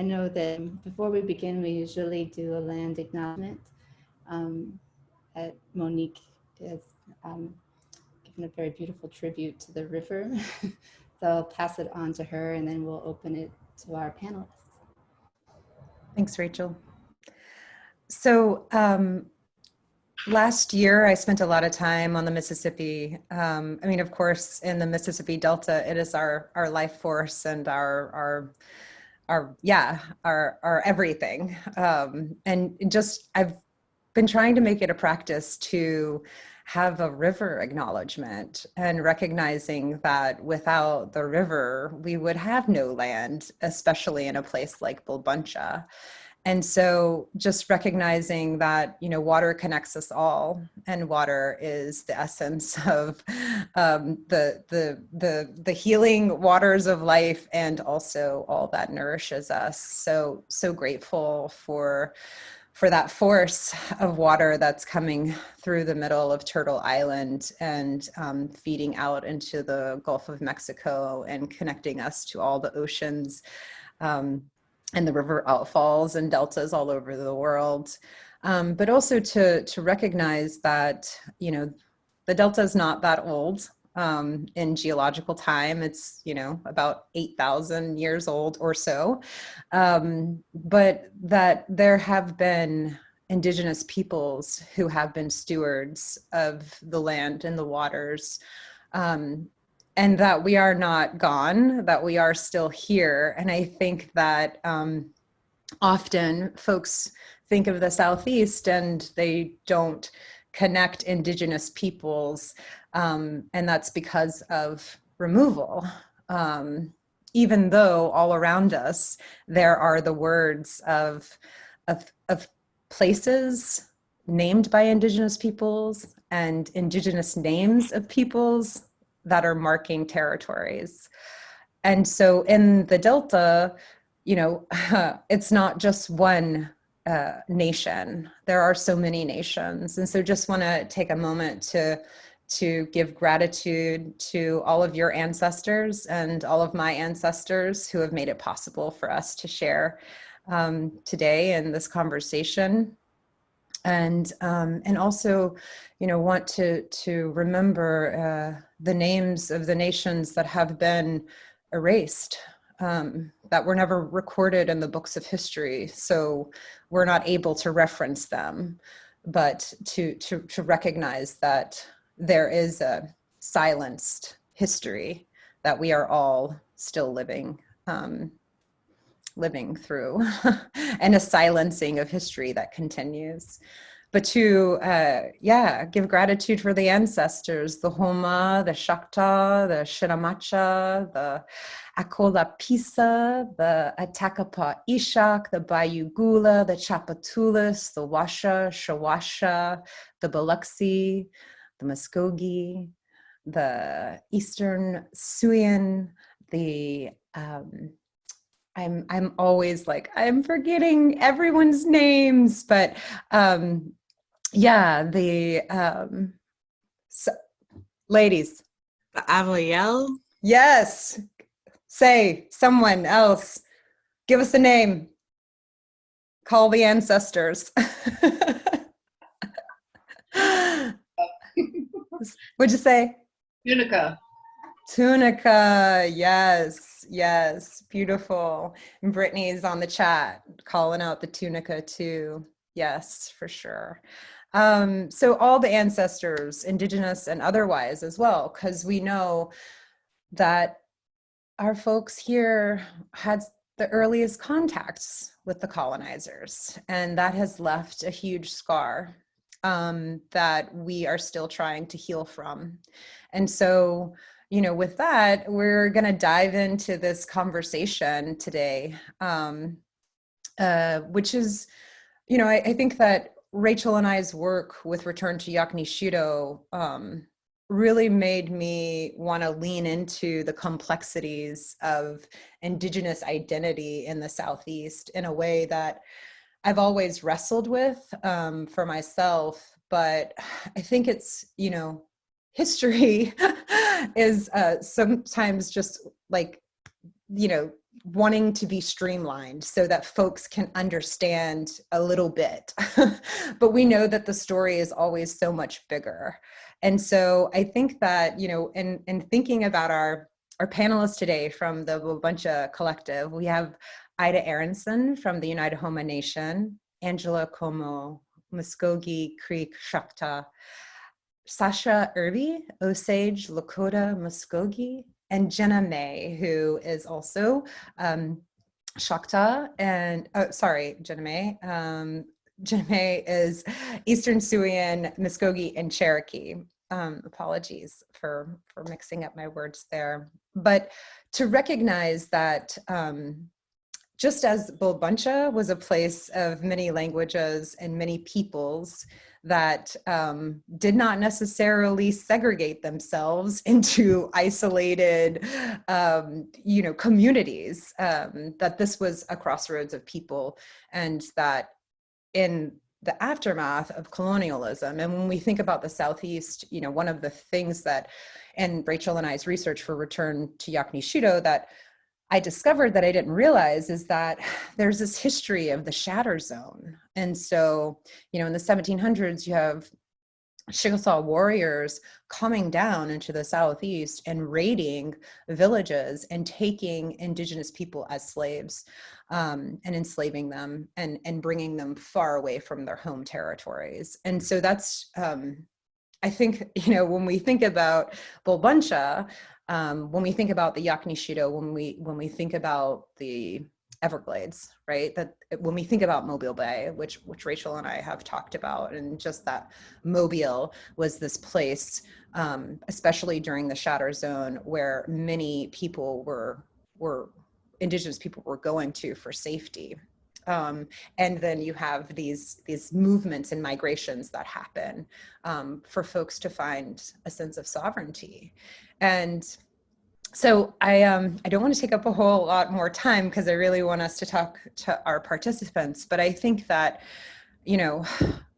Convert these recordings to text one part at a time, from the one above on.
I know that before we begin, we usually do a land acknowledgement. Um, Monique has given a very beautiful tribute to the river. So I'll pass it on to her and then we'll open it to our panelists. Thanks, Rachel. So last year, I spent a lot of time on the Mississippi. I mean, of course, in the Mississippi Delta, it is our life force and our everything. And just I've been trying to make it a practice to have a river acknowledgement and recognizing that without the river, we would have no land, especially in a place like Bvlbancha. And so just recognizing that, water connects us all, and water is the essence of the healing waters of life, and also all that nourishes us. So grateful for that force of water that's coming through the middle of Turtle Island and feeding out into the Gulf of Mexico and connecting us to all the oceans. And the river outfalls and deltas all over the world. But also to recognize that, the delta is not that old in geological time. It's, about 8,000 years old or so. But that there have been indigenous peoples who have been stewards of the land and the waters, and that we are not gone, that we are still here. And I think that often folks think of the Southeast and they don't connect indigenous peoples, and that's because of removal. Even though all around us there are the words of places named by indigenous peoples and indigenous names of peoples that are marking territories. And so in the Delta, it's not just one nation. There are so many nations. And so just want to take a moment to give gratitude to all of your ancestors and all of my ancestors who have made it possible for us to share today in this conversation. And also, want to remember the names of the nations that have been erased, that were never recorded in the books of history. So we're not able to reference them, but to recognize that there is a silenced history that we are all still living through, and a silencing of history that continues. But to, give gratitude for the ancestors, the Homa, the Shakta, the Shinamacha, the Akola Pisa, the Atakapa Ishak, the Bayugula, the Chapatulas, the Washa, Shawasha, the Biloxi, the Muskogee, the Eastern Siouan, the I'm always like, I'm forgetting everyone's names, but ladies. The Avoyelle? Yes. Say, someone else. Give us a name. Call the ancestors. What'd you say? Tunica. Tunica, yes, beautiful. And Brittany's on the chat calling out the Tunica too. Yes, for sure. So all the ancestors, indigenous and otherwise as well, because we know that our folks here had the earliest contacts with the colonizers, and that has left a huge scar that we are still trying to heal from. And so, with that, we're going to dive into this conversation today, which is, I think that Rachel and I's work with Return to Yakni-Shido really made me want to lean into the complexities of indigenous identity in the Southeast in a way that I've always wrestled with for myself. But I think it's, history is sometimes just like wanting to be streamlined so that folks can understand a little bit. But we know that the story is always so much bigger. And so I think that, in thinking about our panelists today from the Bvlbancha Collective, we have Ida Aronson from the United Homa Nation, Angela Como, Muskogee Creek Shakta, Sasha Irby, Osage Lakota Muskogee, and Jenna May, who is also Shakta, and Jenna May. Jenna May is Eastern Siouan, Muskogee, and Cherokee. Apologies for mixing up my words there. But to recognize that just as Bvlbancha was a place of many languages and many peoples that did not necessarily segregate themselves into isolated, communities, that this was a crossroads of people, and that in the aftermath of colonialism, and when we think about the Southeast, one of the things that, and Rachel and I's research for Return to Yakni Shudo, that I discovered that I didn't realize is that there's this history of the shatter zone. And so, in the 1700s, you have Chickasaw warriors coming down into the Southeast and raiding villages and taking indigenous people as slaves, and enslaving them and bringing them far away from their home territories. And so that's, I think, when we think about Bvlbancha, when we think about the Yakni Shudo, when we think about the Everglades, right? That when we think about Mobile Bay, which Rachel and I have talked about, and just that Mobile was this place, especially during the Shatter Zone, where many people were indigenous people were going to for safety. And then you have these movements and migrations that happen for folks to find a sense of sovereignty. And so I don't want to take up a whole lot more time because I really want us to talk to our participants, but I think that,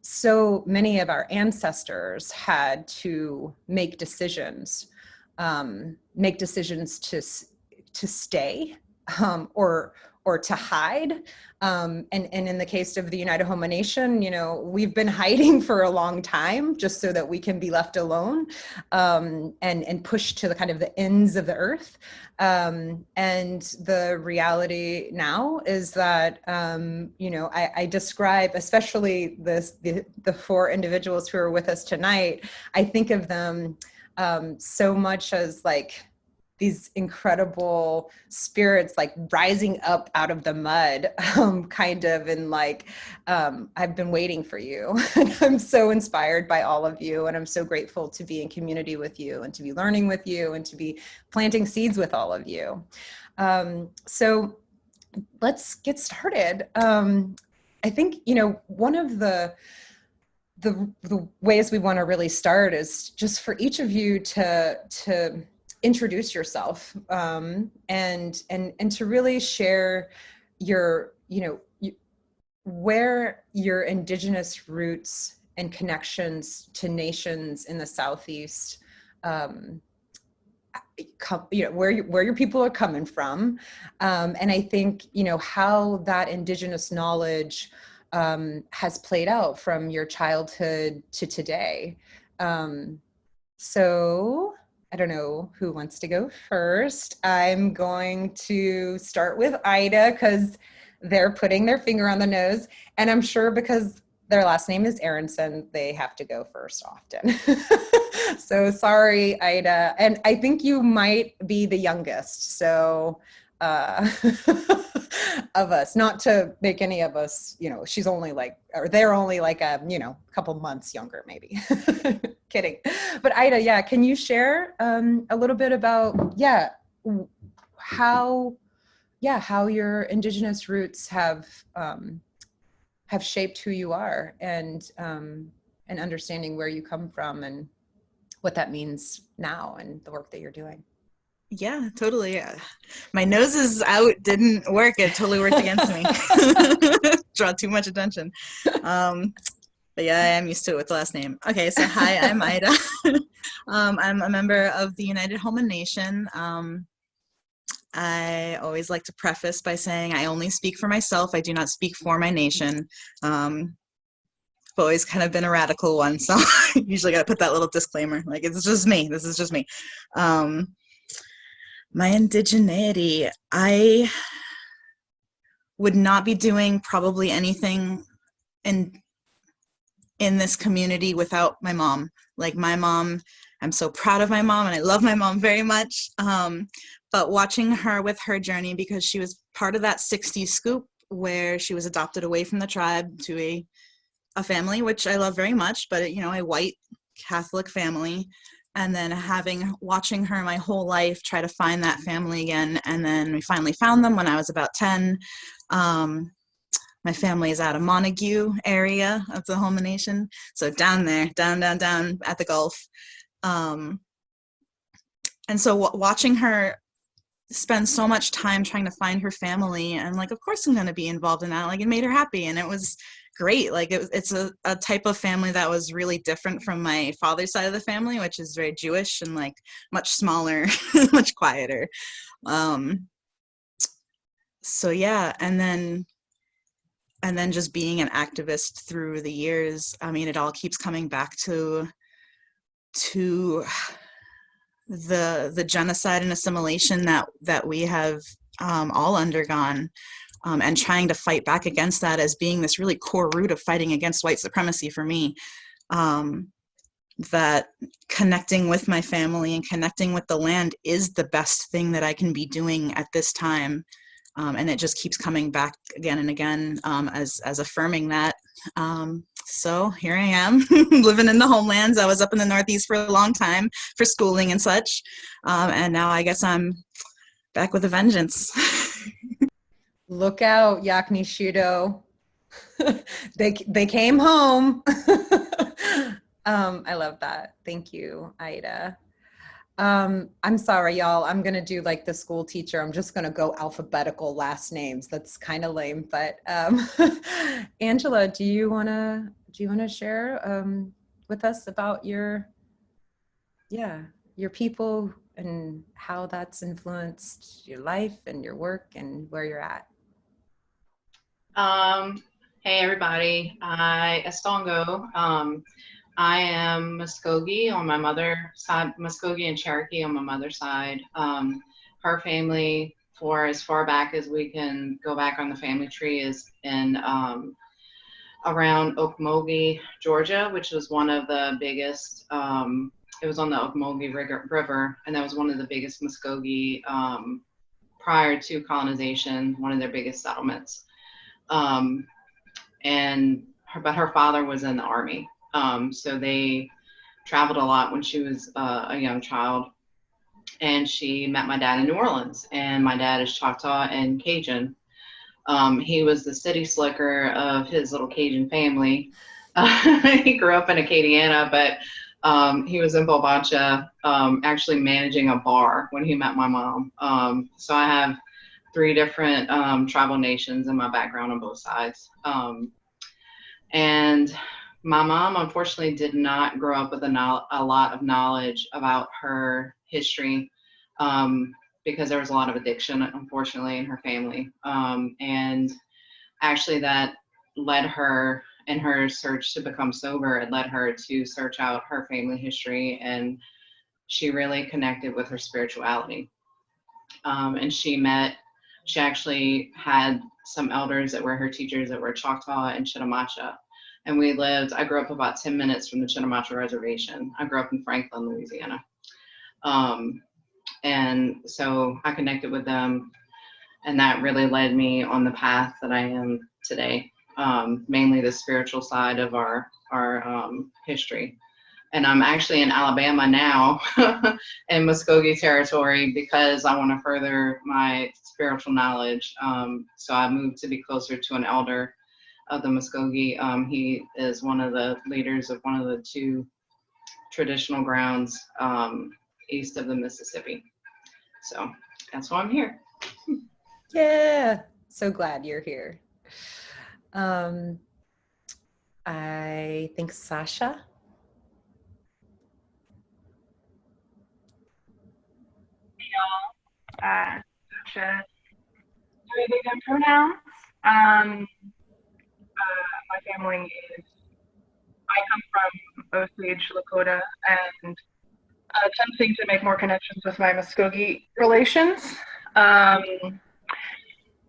so many of our ancestors had to make decisions to stay, or to hide. And in the case of the United Homa Nation, we've been hiding for a long time just so that we can be left alone, and pushed to the kind of the ends of the earth. And the reality now is that, I describe, especially the four individuals who are with us tonight, I think of them so much as like these incredible spirits, like rising up out of the mud, kind of, and like, I've been waiting for you. And I'm so inspired by all of you. And I'm so grateful to be in community with you and to be learning with you and to be planting seeds with all of you. So let's get started. I think, one of the ways we want to really start is just for each of you to introduce yourself, and to really share your, where your indigenous roots and connections to nations in the Southeast, where your people are coming from, and I think how that indigenous knowledge has played out from your childhood to today. So I don't know who wants to go first. I'm going to start with Ida because they're putting their finger on the nose, and I'm sure because their last name is Aronson, they have to go first often. So sorry, Ida. And I think you might be the youngest, so of us, not to make any of us, she's only like, or they're only like a, couple months younger, maybe. Kidding. But Ida, yeah, can you share a little bit about, how your indigenous roots have shaped who you are, and understanding where you come from and what that means now and the work that you're doing. Yeah, totally. My nose is out didn't work. It totally worked against me. Draw too much attention. But yeah, I am used to it with the last name. Okay, so hi, I'm Ida. I'm a member of the United Homa Nation. I always like to preface by saying I only speak for myself. I do not speak for my nation. I've always kind of been a radical one, so usually got to put that little disclaimer, like, it's just me. This is just me. My indigeneity, I would not be doing probably anything in this community without my mom. Like, my mom, I'm so proud of my mom, and I love my mom very much. But watching her with her journey, because she was part of that 60s scoop where she was adopted away from the tribe to a family, which I love very much, but a white Catholic family. And then watching her my whole life try to find that family again. And then we finally found them when I was about 10. My family is out of Montague area of the Homa Nation. So down there, down at the Gulf. And so watching her spend so much time trying to find her family, and like, of course I'm going to be involved in that. Like, it made her happy, and it was great. Like, it's a type of family that was really different from my father's side of the family, which is very Jewish and like much smaller, much quieter. So yeah, and then just being an activist through the years. I mean, it all keeps coming back to the genocide and assimilation that we have all undergone, and trying to fight back against that as being this really core root of fighting against white supremacy for me. That connecting with my family and connecting with the land is the best thing that I can be doing at this time. And it just keeps coming back again and again, as affirming that. So here I am, living in the homelands. I was up in the Northeast for a long time for schooling and such. And now I guess I'm back with a vengeance. Look out, Yakni Shudo. They came home. I love that. Thank you, Ida. I'm sorry, y'all. I'm gonna do like the school teacher. I'm just gonna go alphabetical last names. That's kind of lame, but Angela, do you wanna share with us about your people and how that's influenced your life and your work and where you're at? Hey everybody, Estongo. I am Muskogee on my mother's side, Muskogee and Cherokee on my mother's side. Her family, for as far back as we can go back on the family tree, is in around Okmulgee, Georgia, which was one of the biggest, it was on the Okmulgee River, and that was one of the biggest Muskogee prior to colonization, one of their biggest settlements. But her father was in the Army. So they traveled a lot when she was a young child, and she met my dad in New Orleans, and my dad is Choctaw and Cajun. He was the city slicker of his little Cajun family. He grew up in Acadiana, but he was in Bvlbancha, actually managing a bar when he met my mom. So I have 3 different tribal nations in my background on both sides. And my mom, unfortunately, did not grow up with a lot of knowledge about her history, because there was a lot of addiction, unfortunately, in her family. And actually that led her, in her search to become sober, it led her to search out her family history, and she really connected with her spirituality. And she actually had some elders that were her teachers that were Choctaw and Chitimacha. And I grew up about 10 minutes from the Chitimacha Reservation. I grew up in Franklin, Louisiana. And so I connected with them, and that really led me on the path that I am today, mainly the spiritual side of our history. And I'm actually in Alabama now, in Muskogee territory, because I want to further my spiritual knowledge. So I moved to be closer to an elder of the Muskogee. He is one of the leaders of one of the 2 traditional grounds east of the Mississippi. So that's why I'm here. Yeah, so glad you're here. I think Sasha. Bvlbancha. Very vegan pronouns. My family is, I come from Osage, Lakota, and attempting to make more connections with my Muskogee relations. And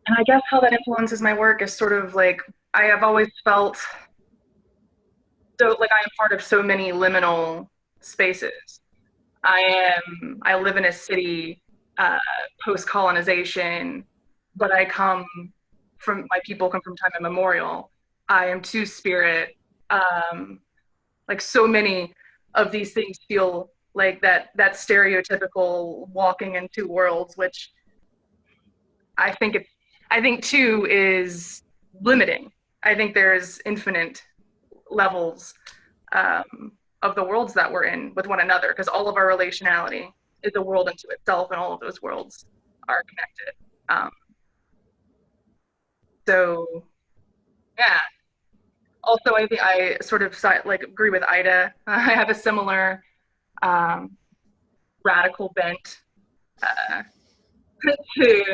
I guess how that influences my work is sort of like, I have always felt so like I am part of so many liminal spaces. I live in a city post-colonization, but my people come from time immemorial. I am two-spirit. Like so many of these things feel like that stereotypical walking in two worlds, which I think too is limiting. I think there's infinite levels of the worlds that we're in with one another, because all of our relationality is a world unto itself, and all of those worlds are connected. So yeah. Also, I think I sort of like agree with Ida. I have a similar radical bent to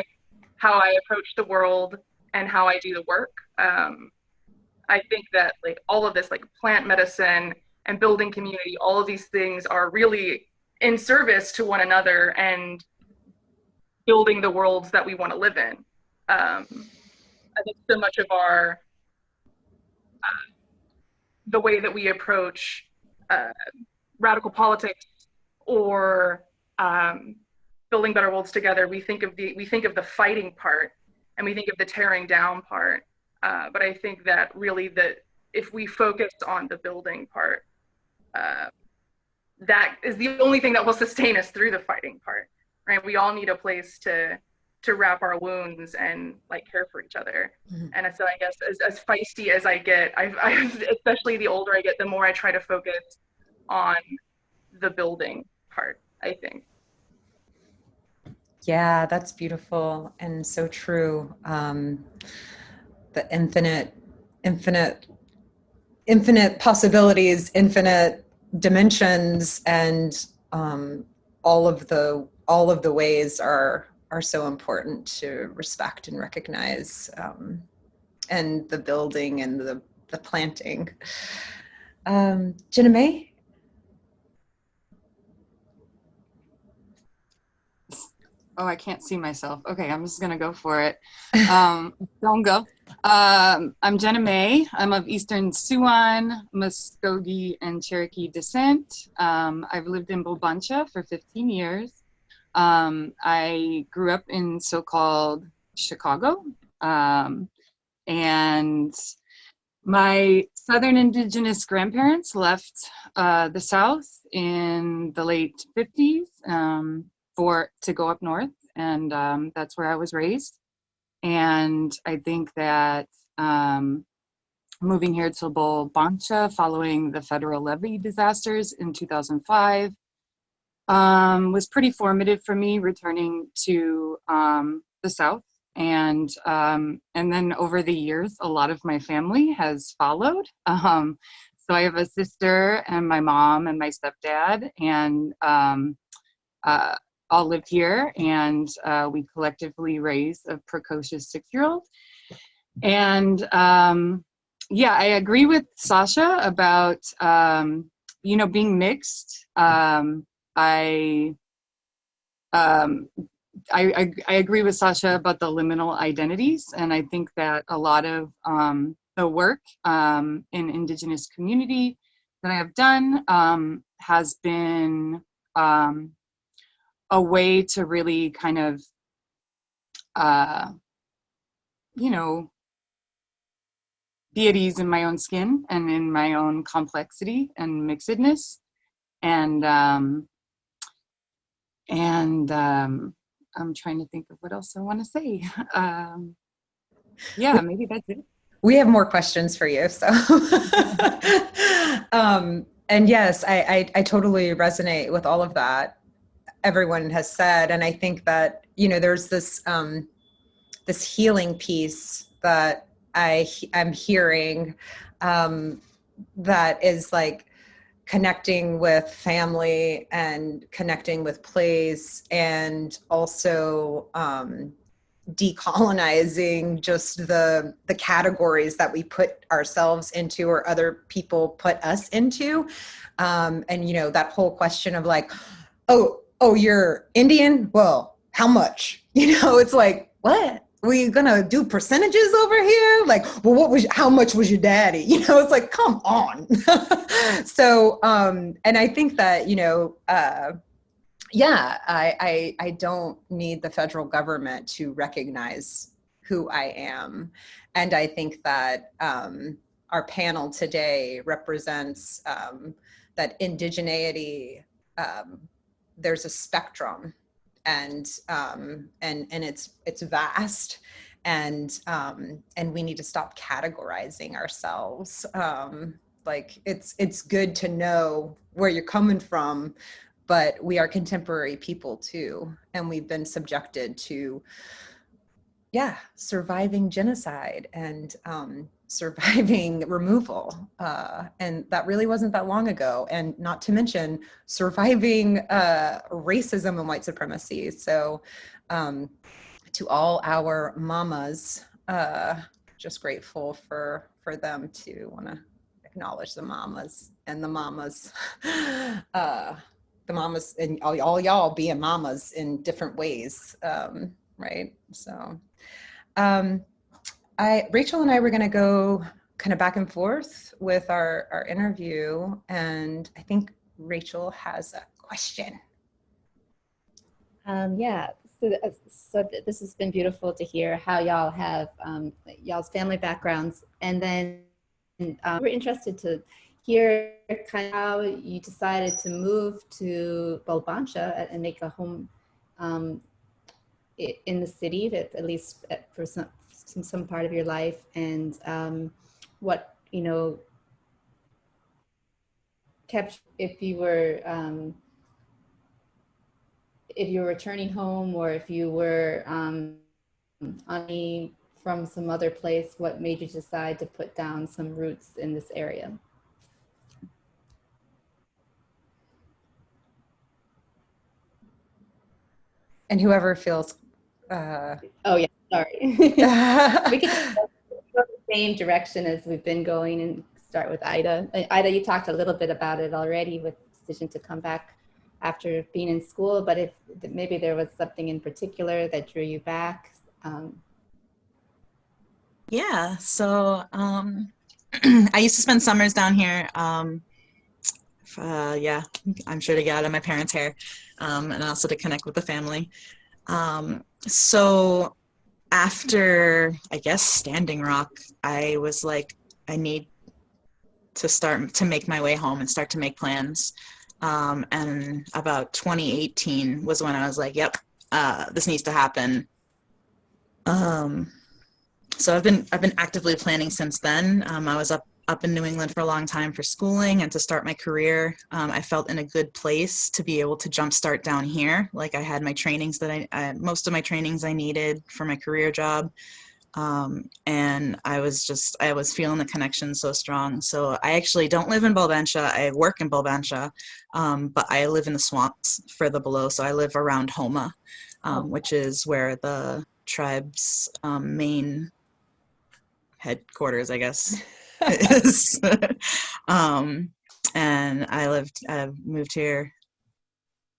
how I approach the world and how I do the work. I think that like all of this, like plant medicine and building community, all of these things are really in service to one another and building the worlds that we want to live in. I think so much of our the way that we approach radical politics or building better worlds together, we think of the fighting part and we think of the tearing down part. But I think that really if we focus on the building part, that is the only thing that will sustain us through the fighting part, right? We all need a place to wrap our wounds and like care for each other. Mm-hmm. And so I guess as feisty as I get, I've especially the older I get, the more I try to focus on the building part, I think. Yeah, that's beautiful and so true. The infinite possibilities, infinite dimensions, and all of the ways are so important to respect and recognize, and the building and the planting. Jenna May? Oh, I can't see myself. Okay, I'm just gonna go for it. Don't go. I'm Jenna May. I'm of Eastern Siouan, Muskogee, and Cherokee descent. I've lived in Bvlbancha for 15 years. I grew up in so-called Chicago, and my Southern Indigenous grandparents left the South in the late 50s to go up north, and that's where I was raised. And I think that moving here to Bvlbancha following the federal levee disasters in 2005 was pretty formative for me, returning to the South. And then over the years, a lot of my family has followed. So I have a sister and my mom and my stepdad, and all live here, and we collectively raise a precocious 6-year-old. And yeah, I agree with Sasha about being mixed. I agree with Sasha about the liminal identities, and I think that a lot of the work in Indigenous community that I have done has been a way to really kind of, be at ease in my own skin and in my own complexity and mixedness. And I'm trying to think of what else I want to say. Yeah, maybe that's it. We have more questions for you. So, and yes, I totally resonate with all of that everyone has said. And I think that, there's this healing piece that I'm hearing, that is like connecting with family and connecting with place, and also decolonizing just the categories that we put ourselves into or other people put us into. And, you know, that whole question of like, oh, you're Indian? Well, how much? You know, it's like, what? We gonna do percentages over here? Like, well, how much was your daddy? You know, it's like, come on. So, and I think that, you know, yeah, I don't need the federal government to recognize who I am. And I think that our panel today represents that indigeneity. There's a spectrum, and it's vast, and we need to stop categorizing ourselves. Like it's good to know where you're coming from, but we are contemporary people too, and we've been subjected to, yeah, surviving genocide and surviving removal, and that really wasn't that long ago, and not to mention surviving racism and white supremacy. So to all our mamas, just grateful for them to want to acknowledge the mamas and the mamas. The mamas and all y'all being mamas in different ways, right? So Rachel and I were going to go kind of back and forth with our interview, and I think Rachel has a question. Yeah, so this has been beautiful to hear how y'all have y'all's family backgrounds, and then we're interested to hear kind of how you decided to move to Bvlbancha and make a home in the city, at least for some part of your life, and what, you know, kept, if you were returning home, or if you were from some other place, what made you decide to put down some roots in this area? And whoever feels oh yeah, sorry. We can go the same direction as we've been going and start with Ida. Ida, you talked a little bit about it already with the decision to come back after being in school, but if maybe there was something in particular that drew you back. Yeah, so I used to spend summers down here. Yeah, I'm sure to get out of my parents' hair, and also to connect with the family. So after, I guess, Standing Rock, I was like, I need to start to make my way home and start to make plans. And about 2018 was when I was like, yep, this needs to happen. So I've been actively planning since then. I was up in New England for a long time for schooling and to start my career. I felt in a good place to be able to jumpstart down here. Like I had my trainings that most of my trainings I needed for my career job. And I was feeling the connection so strong. So I actually don't live in Bvlbancha. I work in Bvlbancha, but I live in the swamps further below. So I live around Homa, which is where the tribe's main headquarters, I guess, is. And I moved here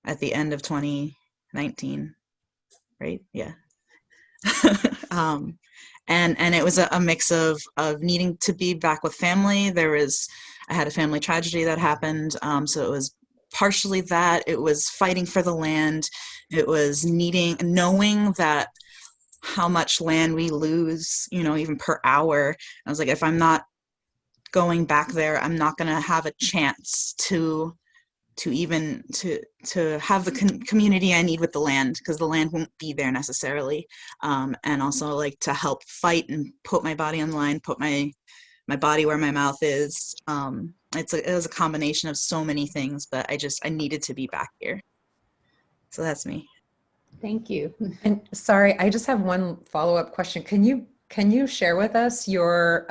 at the end of 2019, right? Yeah. And it was a mix of needing to be back with family. I had a family tragedy that happened. So it was partially that. It was fighting for the land. It was knowing that how much land we lose, even per hour. I was like, if I'm not going back there, I'm not going to have a chance to have the community I need with the land, because the land won't be there necessarily. And also like to help fight and put my body on the line, put my body where my mouth is. It was a combination of so many things, but I needed to be back here. So that's me. Thank you. And sorry, I just have one follow-up question. Can you share with us your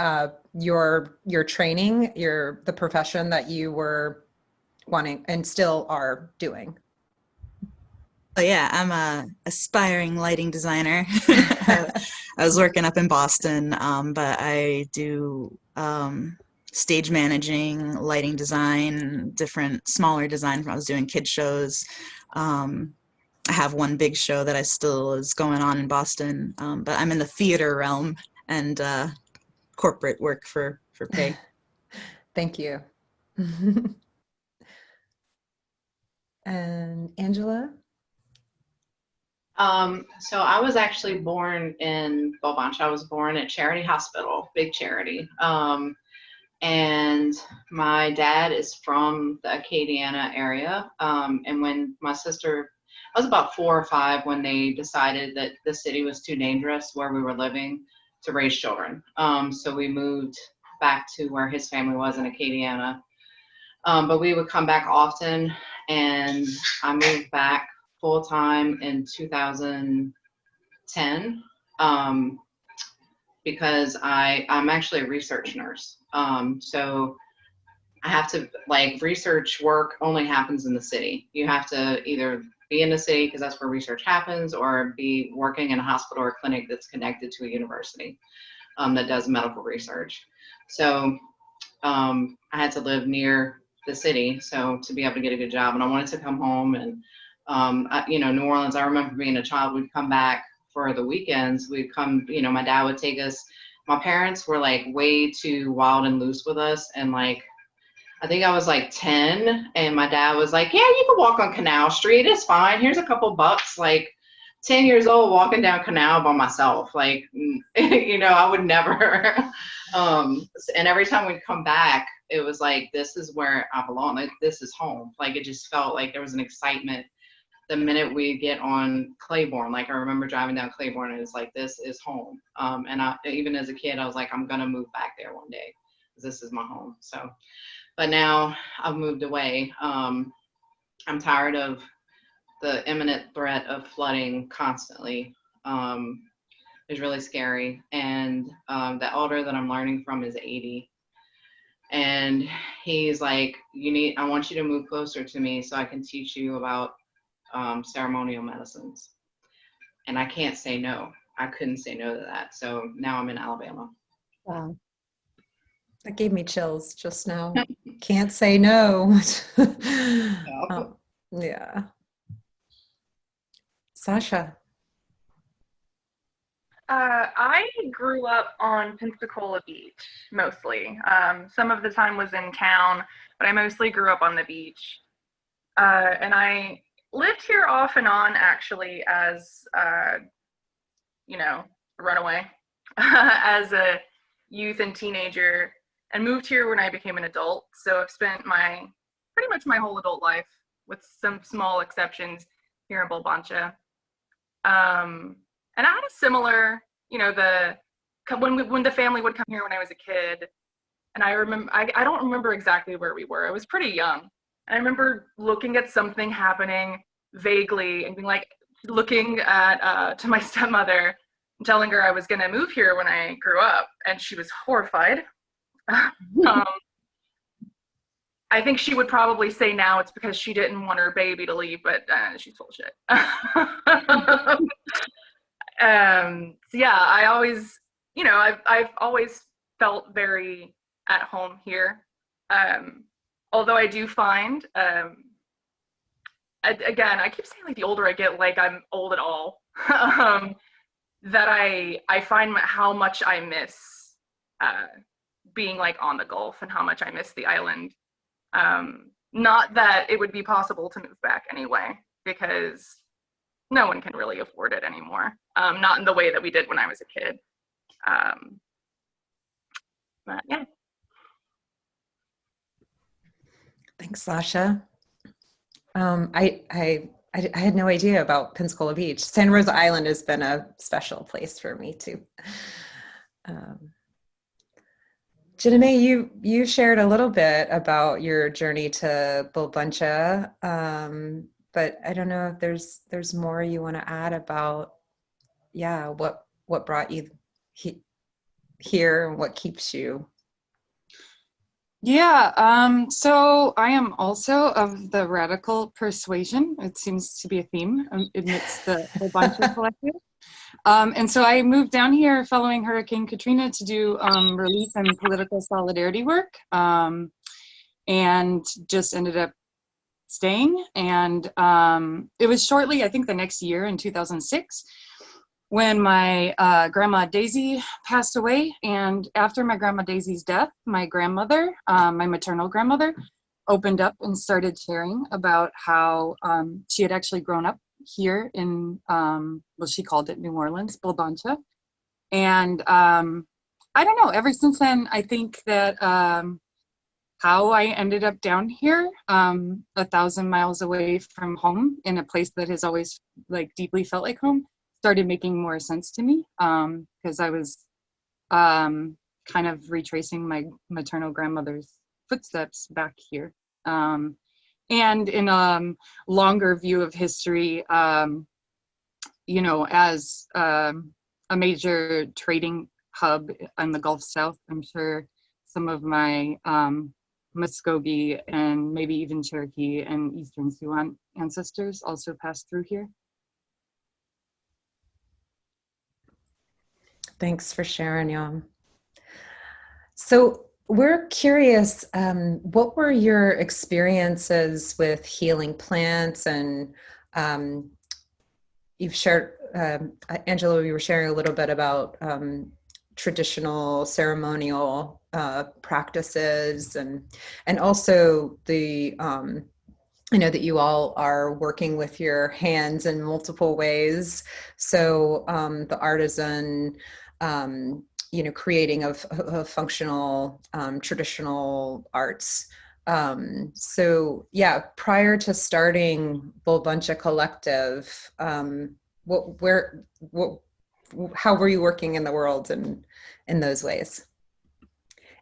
training, the profession that you were wanting and still are doing? Oh yeah, I'm a aspiring lighting designer. I was working up in Boston, but I do stage managing, lighting design, different smaller design. I was doing kid shows. I have one big show that I still is going on in Boston, but I'm in the theater realm and corporate work for pay. Thank you. And Angela? So I was actually born in Bvlbancha. I was born at Charity Hospital, big charity. And my dad is from the Acadiana area. And when my sister, I was about 4 or 5 when they decided that the city was too dangerous where we were living to raise children. So we moved back to where his family was in Acadiana. But we would come back often, and I moved back full time in 2010 because I'm actually a research nurse. So I have to, like, research work only happens in the city. You have to either be in the city because that's where research happens, or be working in a hospital or clinic that's connected to a university that does medical research. So I had to live near the city, so to be able to get a good job, and I wanted to come home. And New Orleans, I remember being a child, we'd come back for the weekends. We'd come, my dad would take us. My parents were like way too wild and loose with us, and like I think I was like 10, and my dad was like, yeah, you can walk on Canal Street, it's fine, here's a couple bucks. Like 10 years old walking down Canal by myself, like I would never. And every time we'd come back, it was like, this is where I belong, like this is home. Like it just felt like there was an excitement the minute we get on Claiborne. Like I remember driving down Claiborne, and it's like, this is home. And even as a kid, I was like, I'm gonna move back there one day because this is my home. So but now I've moved away. I'm tired of the imminent threat of flooding constantly. It's really scary. And the elder that I'm learning from is 80. And he's like, I want you to move closer to me so I can teach you about ceremonial medicines. And I can't say no. I couldn't say no to that. So now I'm in Alabama. Wow. That gave me chills just now. Can't say no. Yeah. Sasha. I grew up on Pensacola Beach mostly. Some of the time was in town, but I mostly grew up on the beach. And I lived here off and on actually as, a runaway, as a youth and teenager, and moved here when I became an adult. So I've spent pretty much my whole adult life, with some small exceptions, here in Bvlbancha. And I had a similar, when the family would come here when I was a kid, and I remember, I don't remember exactly where we were. I was pretty young. And I remember looking at something happening vaguely and being like, looking at to my stepmother and telling her I was going to move here when I grew up. And she was horrified. I think she would probably say now it's because she didn't want her baby to leave, but she's full of shit. So yeah, I always, I've always felt very at home here. Although I do find, again, I keep saying like the older I get, like I'm old at all, that I find how much I miss being like on the Gulf, and how much I miss the island. Not that it would be possible to move back anyway, because no one can really afford it anymore. Not in the way that we did when I was a kid. But yeah. Thanks, Sasha. I had no idea about Pensacola Beach. Santa Rosa Island has been a special place for me too. Jiname, you shared a little bit about your journey to Bvlbancha, but I don't know if there's more you want to add about, what brought you here and what keeps you. Yeah, so I am also of the radical persuasion. It seems to be a theme amidst the Bvlbancha Collective. And so I moved down here following Hurricane Katrina to do relief and political solidarity work, and just ended up staying. And it was shortly, I think the next year in 2006, when my grandma Daisy passed away. And after my grandma Daisy's death, my grandmother, my maternal grandmother, opened up and started sharing about how she had actually grown up here in, well, she called it New Orleans, Bvlbancha. And I don't know, ever since then, I think that how I ended up down here, 1,000 miles away from home in a place that has always like deeply felt like home, started making more sense to me, because I was kind of retracing my maternal grandmother's footsteps back here. And in a longer view of history, you know, as a major trading hub in the Gulf South, I'm sure some of my Muskogee and maybe even Cherokee and Eastern Sioux ancestors also passed through here. Thanks for sharing, y'all. So we're curious, what were your experiences with healing plants? And you've shared, Angela, you were sharing a little bit about traditional ceremonial practices, and also the I know that you all are working with your hands in multiple ways. So the artisan, you know, creating of functional traditional arts. So yeah, prior to starting Bvlbancha Collective, how were you working in the world in those ways?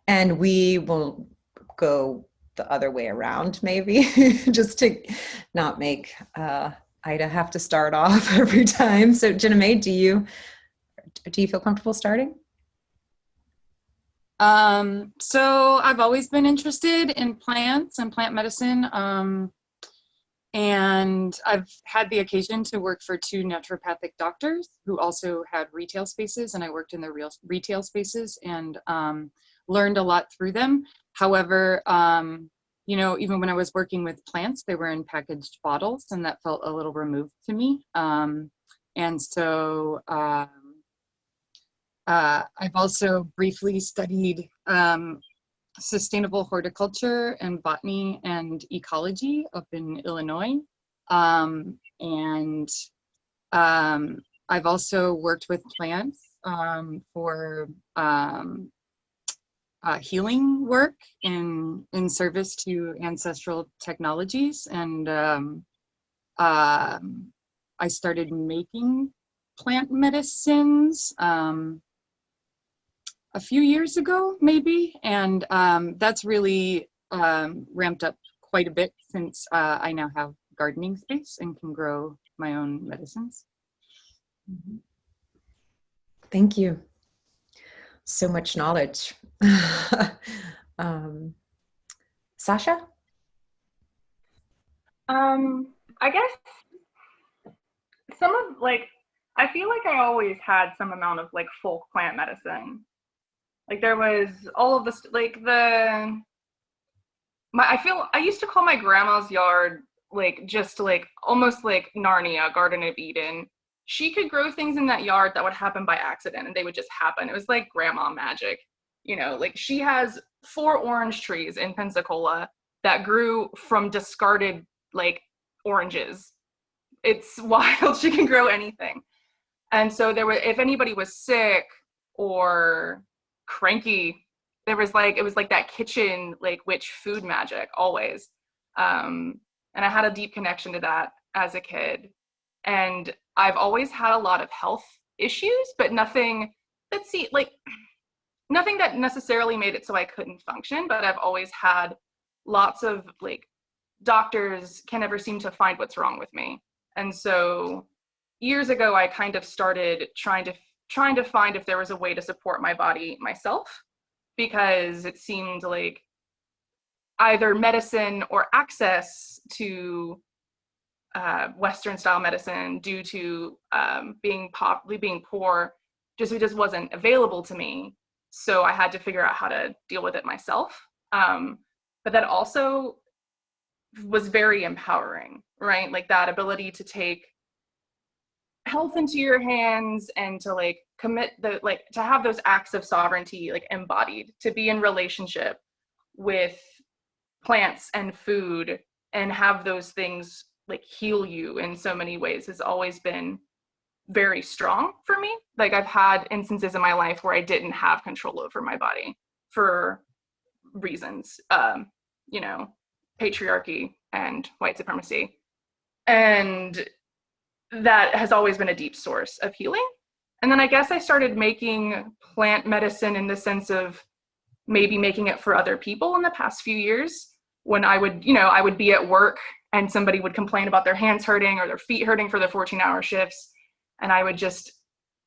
And we will go the other way around, maybe, just to not make Ida have to start off every time. So Jenna-Mae, do you feel comfortable starting? So I've always been interested in plants and plant medicine. And I've had the occasion to work for 2 naturopathic doctors who also had retail spaces, and I worked in their retail spaces and learned a lot through them. However, you know, even when I was working with plants, they were in packaged bottles, and that felt a little removed to me. And so I've also briefly studied sustainable horticulture and botany and ecology up in Illinois. And I've also worked with plants for healing work in service to ancestral technologies. And I started making plant medicines a few years ago, maybe, and that's really ramped up quite a bit since I now have gardening space and can grow my own medicines. Thank you. So much knowledge. Sasha? I guess some of I feel like I always had some amount of folk plant medicine. Like there was all of this, I used to call my grandma's yard just almost like Narnia, Garden of Eden. She could grow things in that yard that would happen by accident, and they would just happen. It was like grandma magic, you know. Like she has 4 orange trees in Pensacola that grew from discarded oranges. It's wild. She can grow anything. And so if anybody was sick or cranky, it was like that kitchen witch food magic always. And I had a deep connection to that as a kid. And I've always had a lot of health issues, but nothing that necessarily made it so I couldn't function. But I've always had lots of doctors can never seem to find what's wrong with me. And so years ago, I kind of started trying to find if there was a way to support my body myself, because it seemed like either medicine or access to Western style medicine due to being poor, it just wasn't available to me. So I had to figure out how to deal with it myself. But that also was very empowering, right? Like that ability to take health into your hands and to like commit to have those acts of sovereignty like embodied, to be in relationship with plants and food and have those things like heal you in so many ways has always been very strong for me. Like I've had instances in my life where I didn't have control over my body for reasons, you know, patriarchy and white supremacy. And that has always been a deep source of healing. And then I guess I started making plant medicine in the sense of maybe making it for other people in the past few years, when I would be at work and somebody would complain about their hands hurting or their feet hurting for their 14-hour shifts. And I would just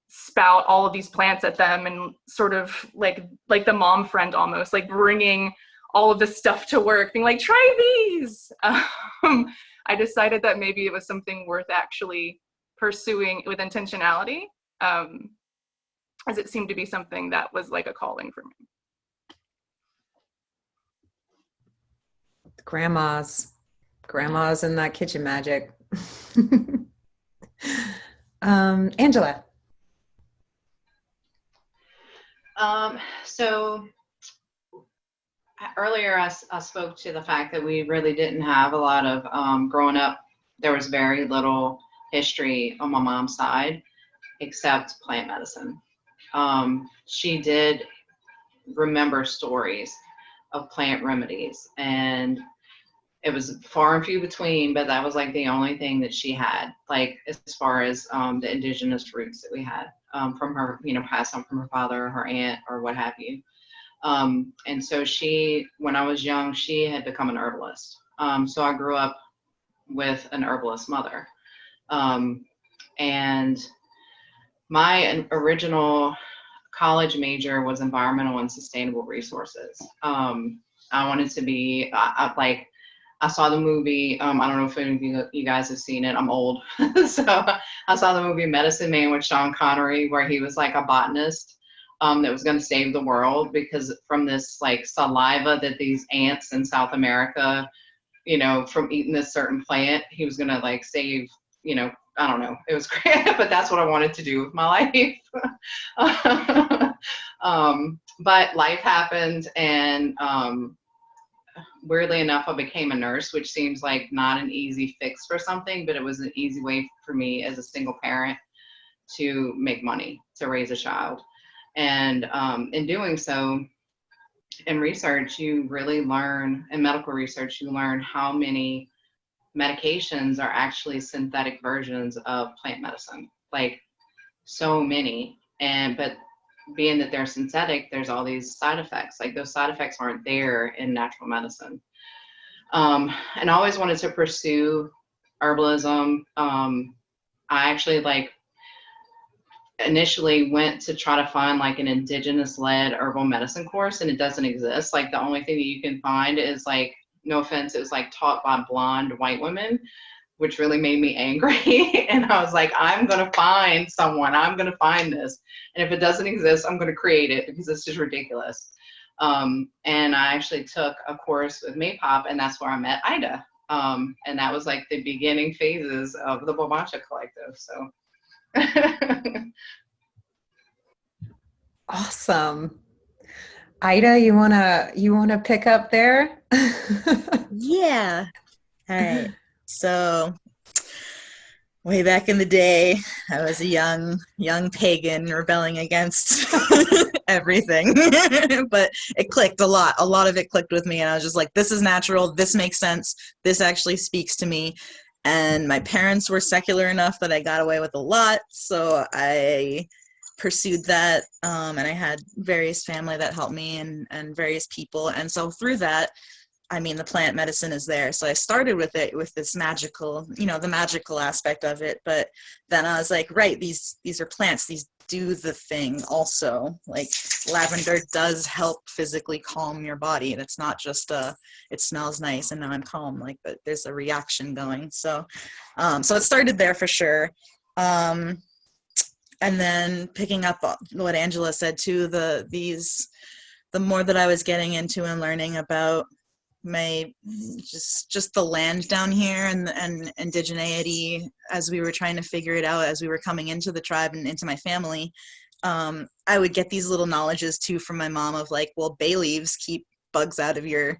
spout all of these plants at them and sort of like the mom friend almost, like bringing all of this stuff to work, being like, try these. I decided that maybe it was something worth actually pursuing with intentionality, as it seemed to be something that was like a calling for me. Grandmas and that kitchen magic. Angela. So earlier I spoke to the fact that we really didn't have a lot of, growing up, there was very little history on my mom's side except plant medicine. She did remember stories of plant remedies, and it was far and few between, but that was like the only thing that she had, like as far as the indigenous roots that we had from her, passed on from her father or her aunt or what have you. And so when I was young, she had become an herbalist. So I grew up with an herbalist mother. And my original college major was environmental and sustainable resources. I wanted to be, I saw the movie, I don't know if any of you guys have seen it, I'm old. So I saw the movie Medicine Man with Sean Connery, where he was like a botanist that was gonna save the world, because from this like saliva that these ants in South America, from eating this certain plant, he was gonna like save, I don't know, it was great, but that's what I wanted to do with my life. But life happened, and weirdly enough, I became a nurse, which seems like not an easy fix for something, but it was an easy way for me as a single parent to make money, to raise a child. And in doing so, in research, you really learn, in medical research, you learn how many medications are actually synthetic versions of plant medicine, like so many. But being that they're synthetic, there's all these side effects. Like those side effects aren't there in natural medicine. And I always wanted to pursue herbalism. I actually initially went to try to find like an indigenous led herbal medicine course, and it doesn't exist. Like the only thing that you can find is like, no offense, it was like taught by blonde white women, which really made me angry. And I was like, I'm going to find someone, I'm going to find this. And if it doesn't exist, I'm going to create it, because it's just ridiculous. And I actually took a course with Maypop, and that's where I met Ida. And that was like the beginning phases of the Bvlbancha Collective. So. Awesome. Ida, you wanna pick up there? Yeah. All right. So way back in the day, I was a young pagan rebelling against everything. But it clicked a lot. A lot of it clicked with me, and I was just like, this is natural, this makes sense, this actually speaks to me. And my parents were secular enough that I got away with a lot, so I pursued that, and I had various family that helped me, and various people. And so through that, I mean, the plant medicine is there. So I started with it with this magical, the magical aspect of it. But then I was like, right, these are plants, these do the thing also. Like lavender does help physically calm your body. And it's not just it smells nice and now I'm calm, like, but there's a reaction going. So, so it started there for sure. And then picking up what Angela said too, the more that I was getting into and learning about my just the land down here and indigeneity as we were trying to figure it out, as we were coming into the tribe and into my family, I would get these little knowledges too from my mom of like, well, bay leaves keep bugs out of your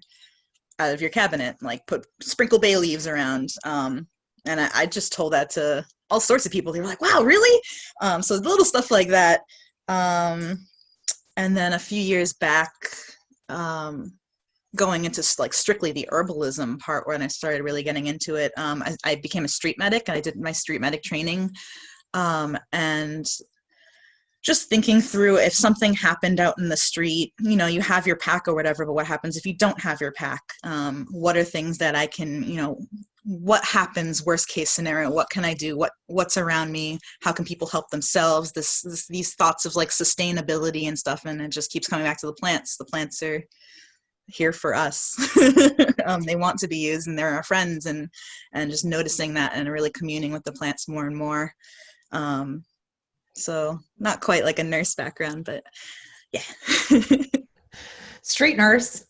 cabinet, like sprinkle bay leaves around. And I just told that to all sorts of people. They were like, wow, really? So the little stuff like that. And then a few years back, going into like strictly the herbalism part, when I started really getting into it, I became a street medic. I did my street medic training, and just thinking through, if something happened out in the street, you know, you have your pack or whatever, but what happens if you don't have your pack? What are things that I can, you know, what happens worst case scenario? What can I do? What's around me? How can people help themselves? These thoughts of like sustainability and stuff. And it just keeps coming back to the plants. The plants are here for us. They want to be used and they're our friends, and just noticing that and really communing with the plants more and more. So not quite like a nurse background, but yeah. Street nurse.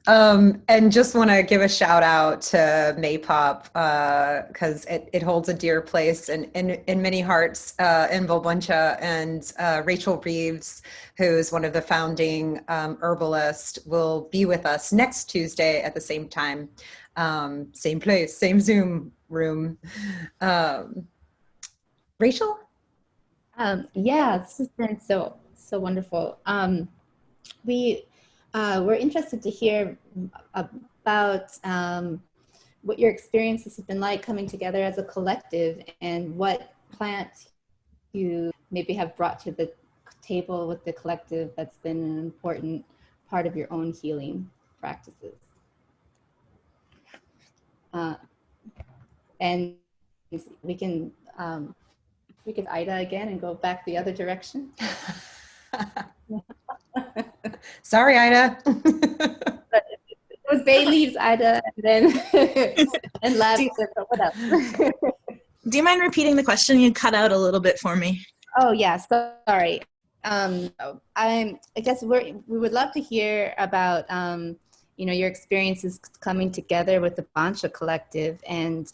And just want to give a shout out to Maypop, because it holds a dear place in many hearts in Bvlbancha, and Rachel Reeves, who's one of the founding herbalists, will be with us next Tuesday at the same time, same place, same Zoom room. Rachel? Yeah, this has been so wonderful. We're interested to hear about what your experiences have been like coming together as a collective, and what plants you maybe have brought to the table with the collective that's been an important part of your own healing practices. And we can Ida again and go back the other direction. Sorry, Ida. But it was bay leaves, Ida, and then and lavender. But what else? Do you mind repeating the question? You cut out a little bit for me. Oh yeah, sorry. I guess we would love to hear about you know, your experiences coming together with the Bvlbancha Collective, and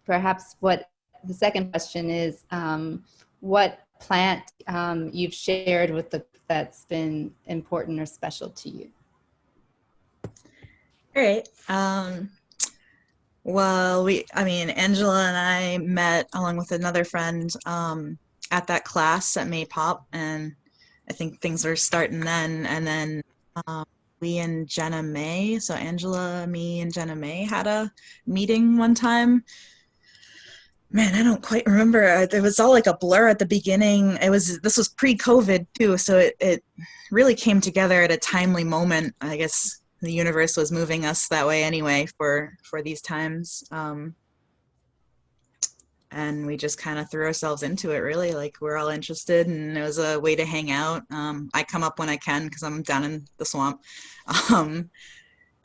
perhaps what the second question is, what plant you've shared with that's been important or special to you. All right. Well, Angela and I met along with another friend at that class at Maypop, and I think things were starting then. And then we and Jenna May, so Angela, me, and Jenna May had a meeting one time. Man, I don't quite remember. It was all like a blur at the beginning. This was pre-COVID too, so it really came together at a timely moment. I guess the universe was moving us that way anyway for these times. And we just kind of threw ourselves into it, really. Like, we're all interested, and it was a way to hang out. I come up when I can because I'm down in the swamp.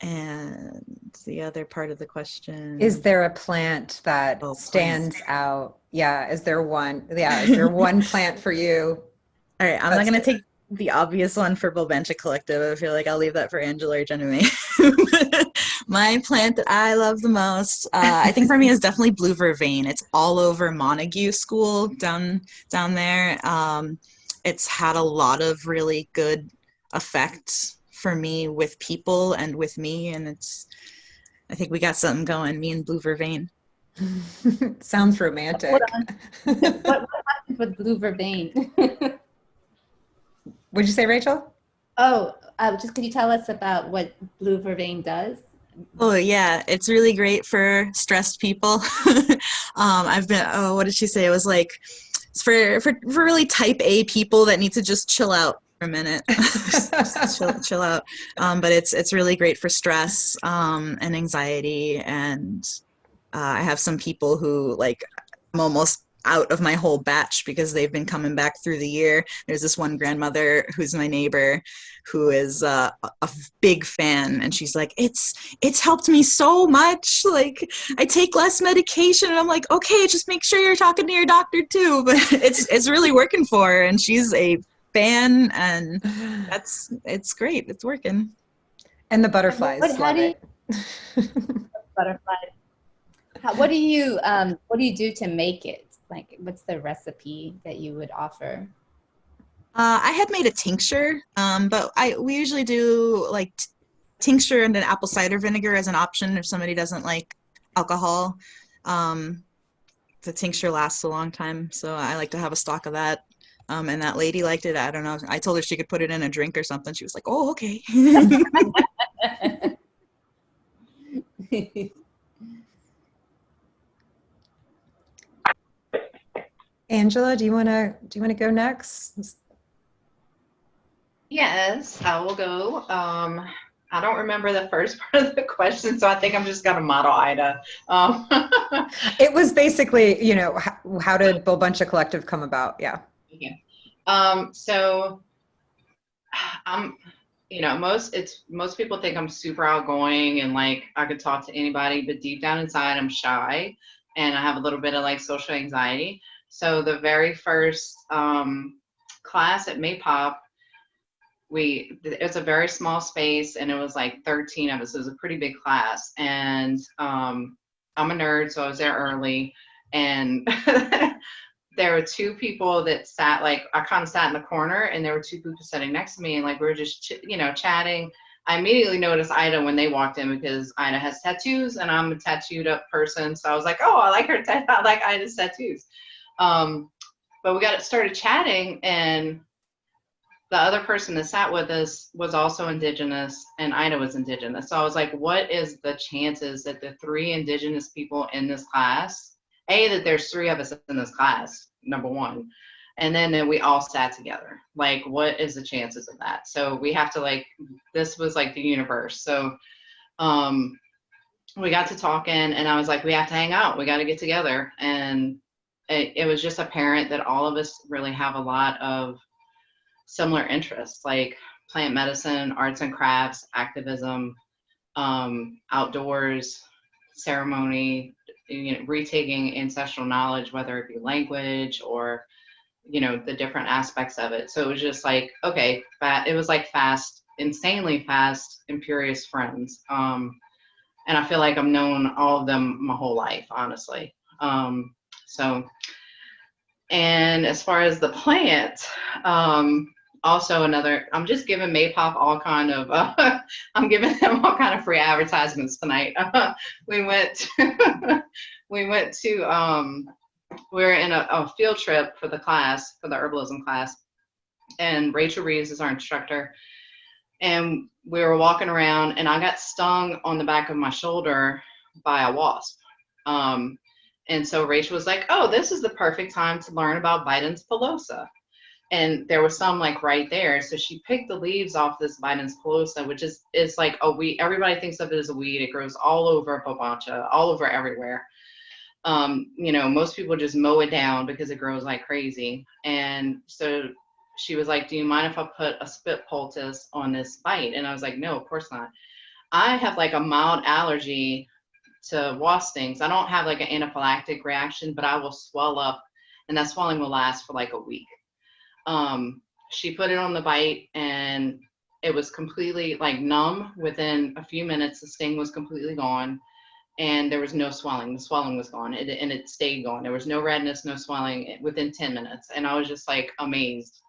And the other part of the question, is there a plant that stands out? Yeah, is there one? Yeah, is there one plant for you? All right, I'm not going to take the obvious one for Bvlbancha Collective. I feel like I'll leave that for Angela or Jenna May. My plant that I love the most, I think for me, is definitely blue vervain. It's all over Montague School down there. It's had a lot of really good effects for me with people and with me, and I think we got something going, me and blue vervain. Sounds romantic. What happened with blue vervain? Would you say, Rachel? Oh, just could you tell us about what blue vervain does? Oh yeah, it's really great for stressed people. I've been, what did she say? It was like, it's for really type A people that need to just chill out for a minute. just chill out. But it's really great for stress and anxiety. And I have some people who, like, I'm almost out of my whole batch because they've been coming back through the year. There's this one grandmother who's my neighbor who is a big fan, and she's like, it's helped me so much. Like, I take less medication, and I'm like, okay, just make sure you're talking to your doctor too. But it's really working for her, and she's a fan, and it's great. It's working. And the butterflies. How love do you, it. butterflies? What do you do to make it? Like, what's the recipe that you would offer? I had made a tincture, but we usually do like tincture and an apple cider vinegar as an option if somebody doesn't like alcohol. The tincture lasts a long time, so I like to have a stock of that. And that lady liked it. I don't know. I told her she could put it in a drink or something. She was like, "Oh, okay." Angela, do you want to go next? Yes, I will go. I don't remember the first part of the question, so I think I'm just gonna model Ida. It was basically, how did Bvlbancha Collective come about? Yeah. Okay. So I'm, most people think I'm super outgoing and like I could talk to anybody, but deep down inside I'm shy and I have a little bit of like social anxiety. So the very first class at Maypop, it's a very small space and it was like 13 of us. It was a pretty big class, and I'm a nerd, so I was there early, and there were two people that sat, like, I kind of sat in the corner, and there were two people sitting next to me, and like we were just chatting. I immediately noticed Ida when they walked in because Ida has tattoos and I'm a tattooed up person, so I was like, oh, I like I like Ida's tattoos. But we got started chatting, and the other person that sat with us was also Indigenous, and Ida was Indigenous. So I was like, what is the chances that the three Indigenous people in this class, that there's three of us in this class, number one, and then that we all sat together? Like, what is the chances of that? So we have to, this was like the universe. So we got to talking, and I was like, we have to hang out. We got to get together. And it was just apparent that all of us really have a lot of similar interests, like plant medicine, arts and crafts, activism, outdoors, ceremony, retaking ancestral knowledge, whether it be language or, the different aspects of it. So it was just like, okay, it was like insanely fast, imperious friends. And I feel like I've known all of them my whole life, honestly. And as far as the plant, also I'm just giving Maypop all kind of, I'm giving them all kind of free advertisements tonight. We were in a field trip for the class, for the herbalism class, and Rachel Reeves is our instructor. And we were walking around, and I got stung on the back of my shoulder by a wasp. And so Rachel was like, oh, this is the perfect time to learn about Biden's pilosa. And there was some like right there. So she picked the leaves off this Biden's pilosa, which is like a weed. Everybody thinks of it as a weed. It grows all over Bvlbancha, all over everywhere. Most people just mow it down because it grows like crazy. And so she was like, do you mind if I put a spit poultice on this bite? And I was like, no, of course not. I have like a mild allergy to wasp stings. I don't have like an anaphylactic reaction, but I will swell up, and that swelling will last for like a week. She put it on the bite, and it was completely like numb. Within a few minutes, the sting was completely gone, and there was no swelling. The swelling was gone, and it stayed gone. There was no redness, no swelling within 10 minutes. And I was just like amazed.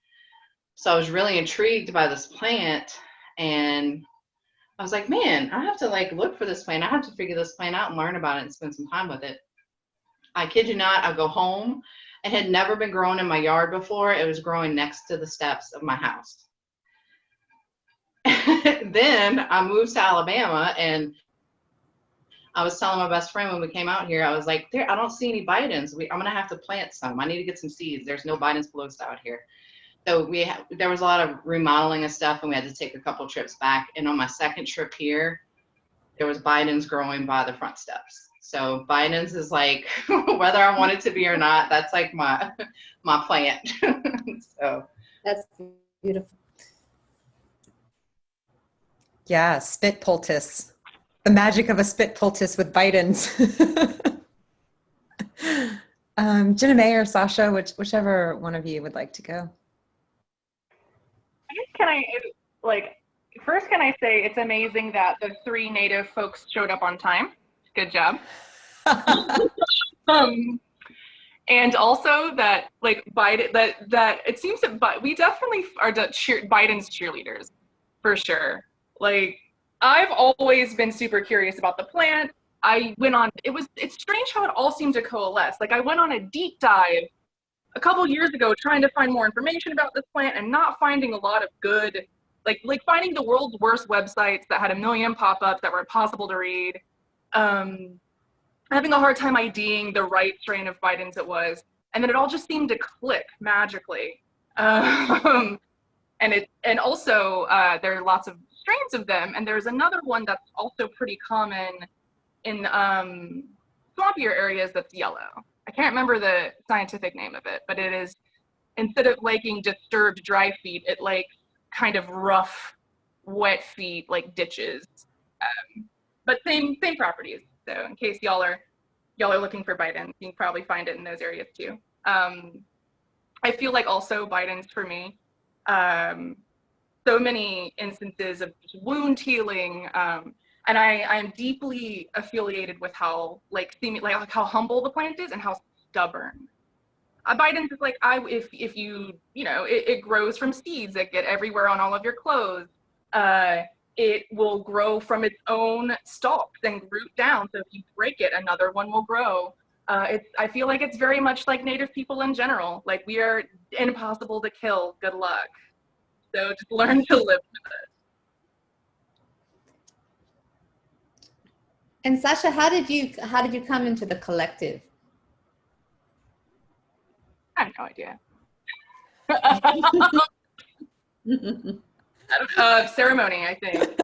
So I was really intrigued by this plant, and I was like, man, I have to like look for this plant. I have to figure this plant out and learn about it and spend some time with it. I kid you not, I go home. It had never been grown in my yard before. It was growing next to the steps of my house. Then I moved to Alabama, and I was telling my best friend when we came out here, I was like, I don't see any Bidens. I'm going to have to plant some. I need to get some seeds. There's no Biden's pilosa out here. So there was a lot of remodeling and stuff, and we had to take a couple trips back. And on my second trip here, there was Biden's growing by the front steps. So Biden's is like, whether I want it to be or not, that's like my plant. So That's beautiful. Yeah, spit poultice. The magic of a spit poultice with Biden's. Jenna May or Sasha, whichever one of you would like to go. I guess first can I say it's amazing that the 3 Native folks showed up on time. Good job. And also that Biden, that it seems that we definitely are Biden's cheerleaders for sure. Like, I've always been super curious about the plant. It's strange how it all seemed to coalesce. Like, I went on a deep dive a couple years ago trying to find more information about this plant and not finding a lot of good, like finding the world's worst websites that had a million pop-ups that were impossible to read. Having a hard time IDing the right strain of Biden's it was. And then it all just seemed to click magically. And also there are lots of strains of them. And there's another one that's also pretty common in swampier areas that's yellow. I can't remember the scientific name of it, but it is, instead of liking disturbed dry feet, it likes kind of rough, wet feet, like ditches. But same properties. So in case y'all are looking for Biden's, you can probably find it in those areas too. I feel like also Biden's for me, so many instances of wound healing, and I'm deeply affiliated with how how humble the plant is and how stubborn. Biden's is like, if you it grows from seeds that get everywhere on all of your clothes. It will grow from its own stalks and root down. So if you break it, another one will grow. I feel like it's very much like Native people in general. Like, we are impossible to kill. Good luck. So just learn to live with it. And Sasha, how did you come into the collective? I have no idea. Ceremony, I think.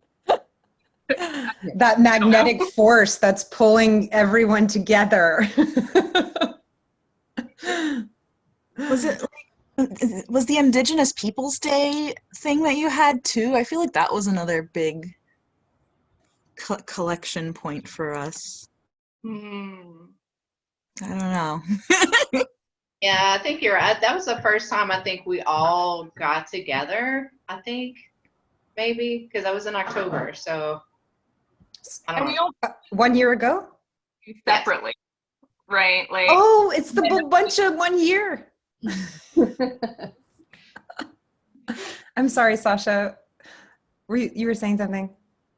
That magnetic force that's pulling everyone together. Was the Indigenous Peoples Day thing that you had too? I feel like that was another big collection point for us. I don't know. yeah, I think you're right. That was the first time I think we all got together. I think maybe because that was in October. So I don't know. We all 1 year ago? separately, right? Like, Oh, it's the Bvlbancha 1 year. I'm sorry, Sasha. You were saying something?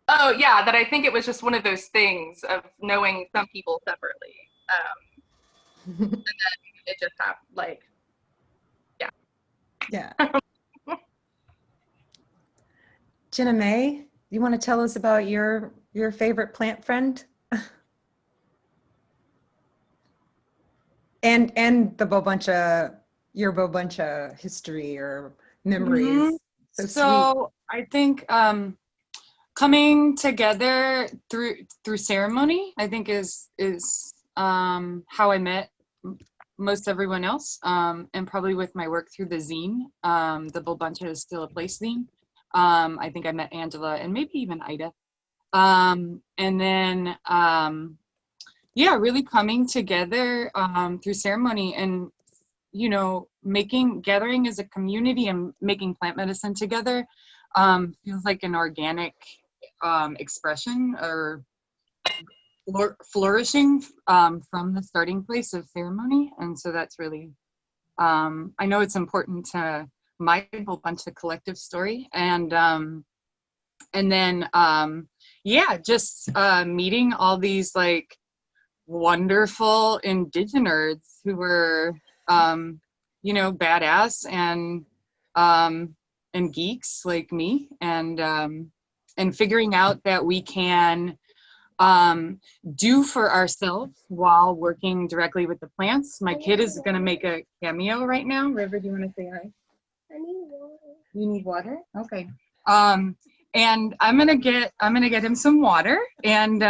Oh yeah, that I think it was just one of those things of knowing some people separately, and then it just happened. Like, Yeah. Jenna May, you want to tell us about your favorite plant friend? and the your Bvlbancha history or memories. Mm-hmm. So I think coming together through ceremony, I think is how I met most everyone else, and probably with my work through the zine, the Bvlbancha is Still a Place zine. I think I met Angela and maybe even Ida. And then, really coming together through ceremony and, gathering as a community and making plant medicine together feels like an organic expression or flourishing from the starting place of ceremony. And so that's really, I know it's important to my Bvlbancha Collective story. And then, just meeting all these like wonderful indigenous who were, badass and geeks like me, and figuring out that we can do for ourselves while working directly with the plants. My kid is going to make a cameo right now. River, do you want to say hi? I need water. You need water? Okay. And I'm gonna get him some water, and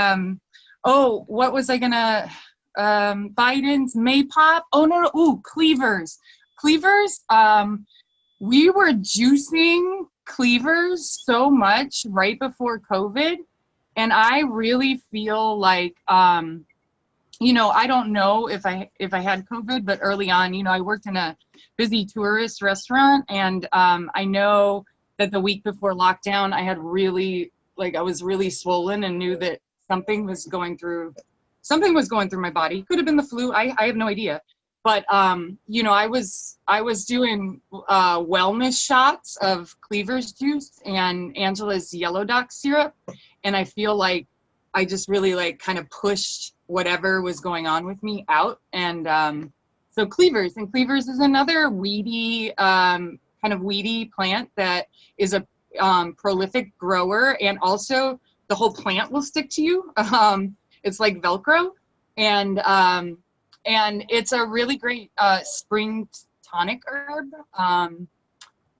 Oh, what was I gonna, Biden's Maypop? Oh, no, ooh, Cleavers. Cleavers, we were juicing Cleavers so much right before COVID. And I really feel like, you know, I don't know if I had COVID, but early on, you know, I worked in a busy tourist restaurant, and I know that the week before lockdown, I had really, like, I was really swollen and knew that something was going through my body. Could have been the flu. I have no idea. But you know, I was doing wellness shots of Cleaver's juice and Angela's yellow dock syrup, and I feel like I just really like kind of pushed whatever was going on with me out. And so Cleavers is another weedy, kind of weedy plant that is a prolific grower, and also the whole plant will stick to you. It's like Velcro, and it's a really great spring tonic herb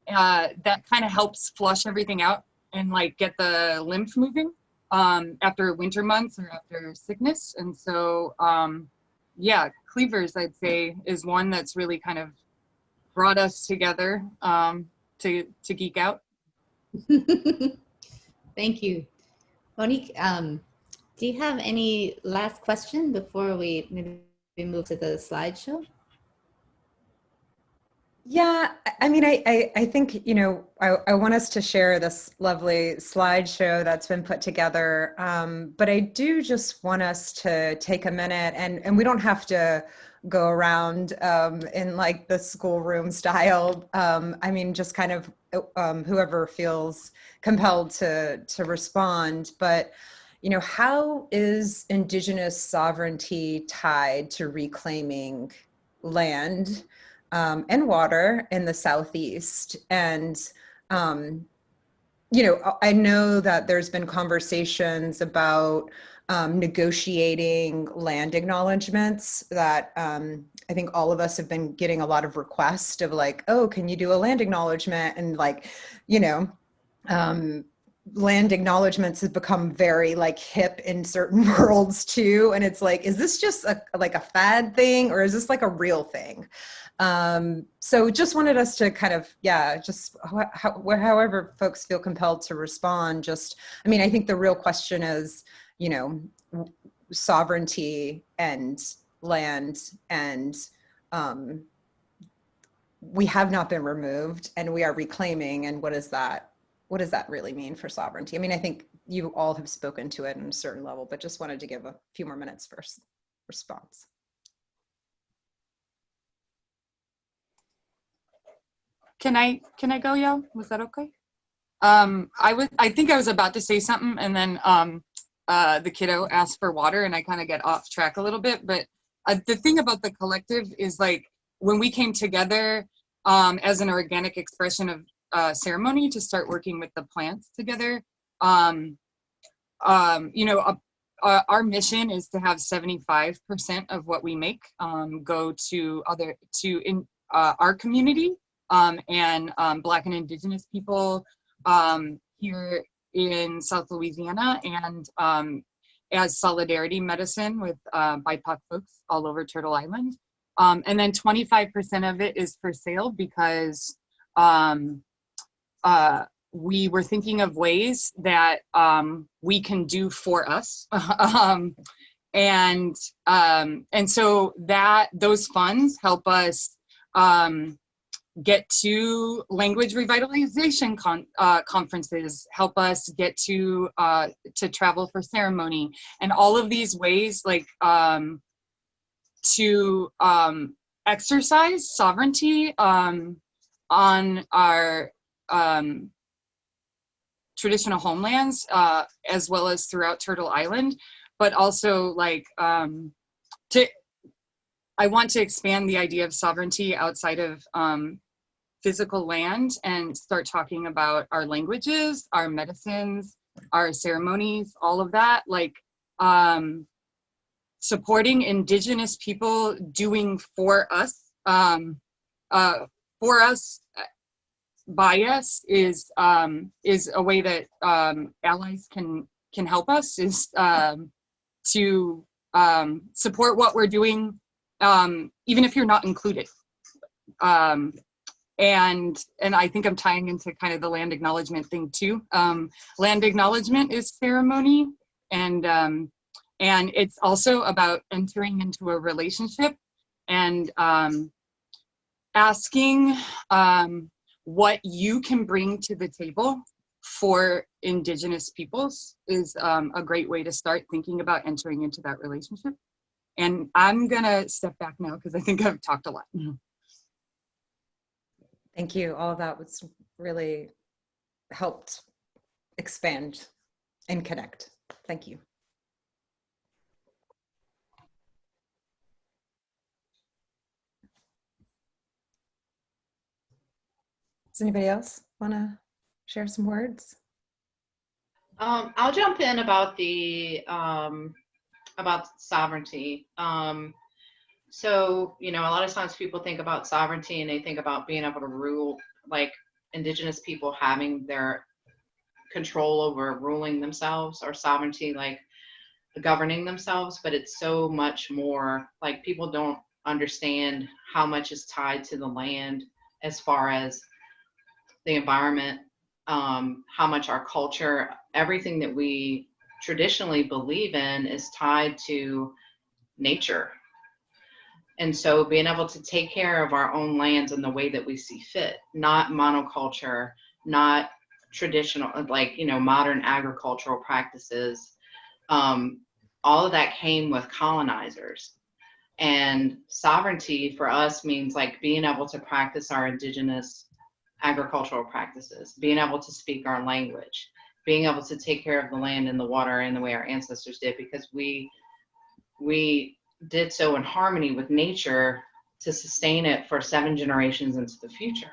that kind of helps flush everything out and like get the lymph moving after winter months or after sickness. And so, yeah, Cleavers, I'd say, is one that's really kind of brought us together to geek out. Thank you. Monique, do you have any last question before we maybe move to the slideshow? Yeah, I mean, I think, you know, I want us to share this lovely slideshow that's been put together, but I do just want us to take a minute, and we don't have to go around in like the schoolroom style. I mean, just kind of whoever feels compelled to respond. But, you know, how is Indigenous sovereignty tied to reclaiming land and water in the Southeast? And, you know, I know that there's been conversations about negotiating land acknowledgements that I think all of us have been getting a lot of requests of like, oh, can you do a land acknowledgement? And like, you know, land acknowledgements has become very like hip in certain worlds too. And it's like, is this just like a fad thing, or is this like a real thing? So just wanted us to kind of, yeah, just however folks feel compelled to respond. Just, I mean, I think the real question is, you know, sovereignty and land, and we have not been removed and we are reclaiming. And what does that really mean for sovereignty? I mean, I think you all have spoken to it on a certain level, but just wanted to give a few more minutes for response. Can I go, Yo? Was that okay? I think I was about to say something, and then the kiddo asked for water, and I kind of get off track a little bit. But the thing about the collective is, like, when we came together as an organic expression of ceremony to start working with the plants together, you know, our mission is to have 75% of what we make go to our community. And Black and Indigenous people here in South Louisiana, and as solidarity medicine with BIPOC folks all over Turtle Island. And then 25% of it is for sale because we were thinking of ways that we can do for us. And so those funds help us get to language revitalization conferences, help us get to travel for ceremony, and all of these ways, like to exercise sovereignty on our traditional homelands, as well as throughout Turtle Island, but also like I want to expand the idea of sovereignty outside of physical land and start talking about our languages, our medicines, our ceremonies, all of that, like supporting Indigenous people doing for us, by us is a way that allies can help us, is to support what we're doing, even if you're not included. And I think I'm tying into kind of the land acknowledgement thing too. Land acknowledgement is ceremony, and it's also about entering into a relationship and asking what you can bring to the table for Indigenous peoples is a great way to start thinking about entering into that relationship. And I'm gonna step back now because I think I've talked a lot. Thank you. All of that was really helped expand and connect. Thank you. Does anybody else want to share some words? I'll jump in about the about sovereignty. So, you know, a lot of times people think about sovereignty and they think about being able to rule, like Indigenous people having their control over ruling themselves, or sovereignty, like governing themselves. But it's so much more. Like, people don't understand how much is tied to the land, as far as the environment, how much our culture, everything that we traditionally believe in is tied to nature. And so being able to take care of our own lands in the way that we see fit, not monoculture, not traditional, like, you know, modern agricultural practices, all of that came with colonizers. And sovereignty for us means like being able to practice our Indigenous agricultural practices, being able to speak our language, being able to take care of the land and the water in the way our ancestors did, because we did so in harmony with nature to sustain it for 7 generations into the future.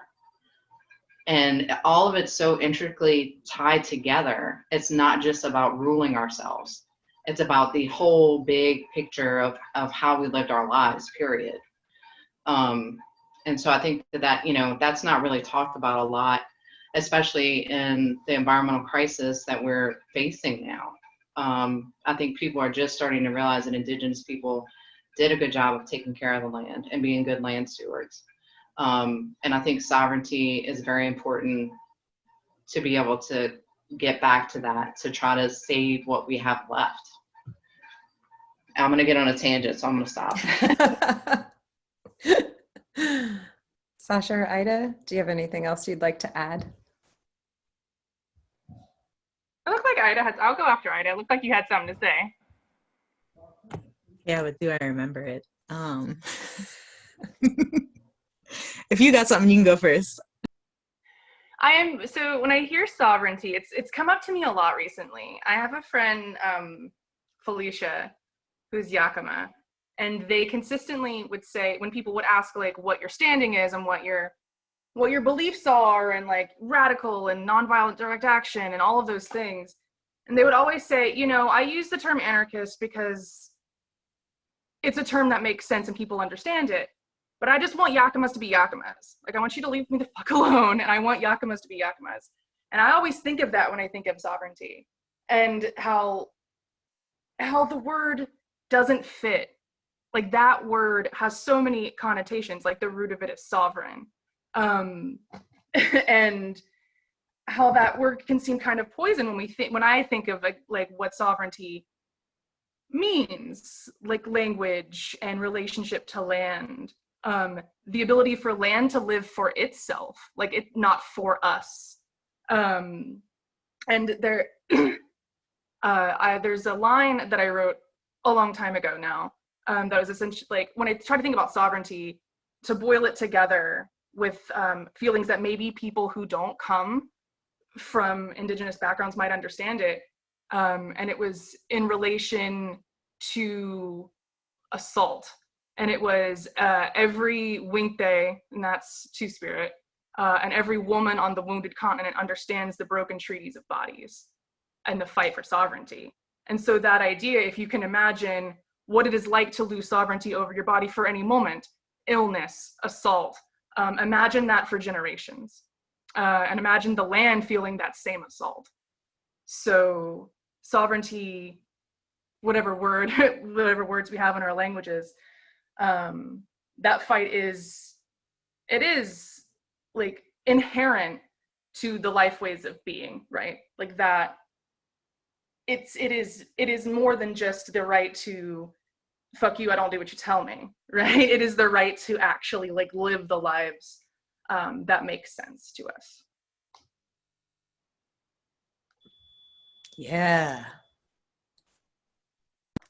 And all of it's so intricately tied together. It's not just about ruling ourselves. It's about the whole big picture of how we lived our lives, period. And so I think that, you know, that's not really talked about a lot, especially in the environmental crisis that we're facing now. I think people are just starting to realize that Indigenous people did a good job of taking care of the land and being good land stewards. And I think sovereignty is very important to be able to get back to that, to try to save what we have left. I'm going to get on a tangent, so I'm going to stop. Sasha or Ida, do you have anything else you'd like to add? I look like Ida has. I'll go after Ida. It looked like you had something to say. Yeah, but do I remember it? If you got something, you can go first. So when I hear sovereignty, it's come up to me a lot recently. I have a friend, Felicia, who's Yakima, and they consistently would say, when people would ask like what your standing is and what your beliefs are, and like radical and nonviolent direct action and all of those things, and they would always say, you know, I use the term anarchist because it's a term that makes sense and people understand it. But I just want Yakimas to be Yakimas. Like, I want you to leave me the fuck alone, and I want Yakimas to be Yakimas. And I always think of that when I think of sovereignty, and how the word doesn't fit. Like, that word has so many connotations, like the root of it is sovereign. And how that word can seem kind of poison when I think of like what sovereignty means, like language and relationship to land. The ability for land to live for itself, like it not for us. And there, there's a line that I wrote a long time ago now, that was essentially like, when I try to think about sovereignty, to boil it together with feelings that maybe people who don't come from Indigenous backgrounds might understand it. And it was in relation to assault. And it was every Winkte, and that's Two-Spirit, and every woman on the wounded continent understands the broken treaties of bodies and the fight for sovereignty. And so that idea, if you can imagine what it is like to lose sovereignty over your body for any moment, illness, assault, imagine that for generations. And imagine the land feeling that same assault. So sovereignty whatever word, whatever words we have in our languages, that fight is like inherent to the life ways of being, right? Like that it is more than just the right to fuck you, I don't do what you tell me, right? It is the right to actually like live the lives that make sense to us. Yeah.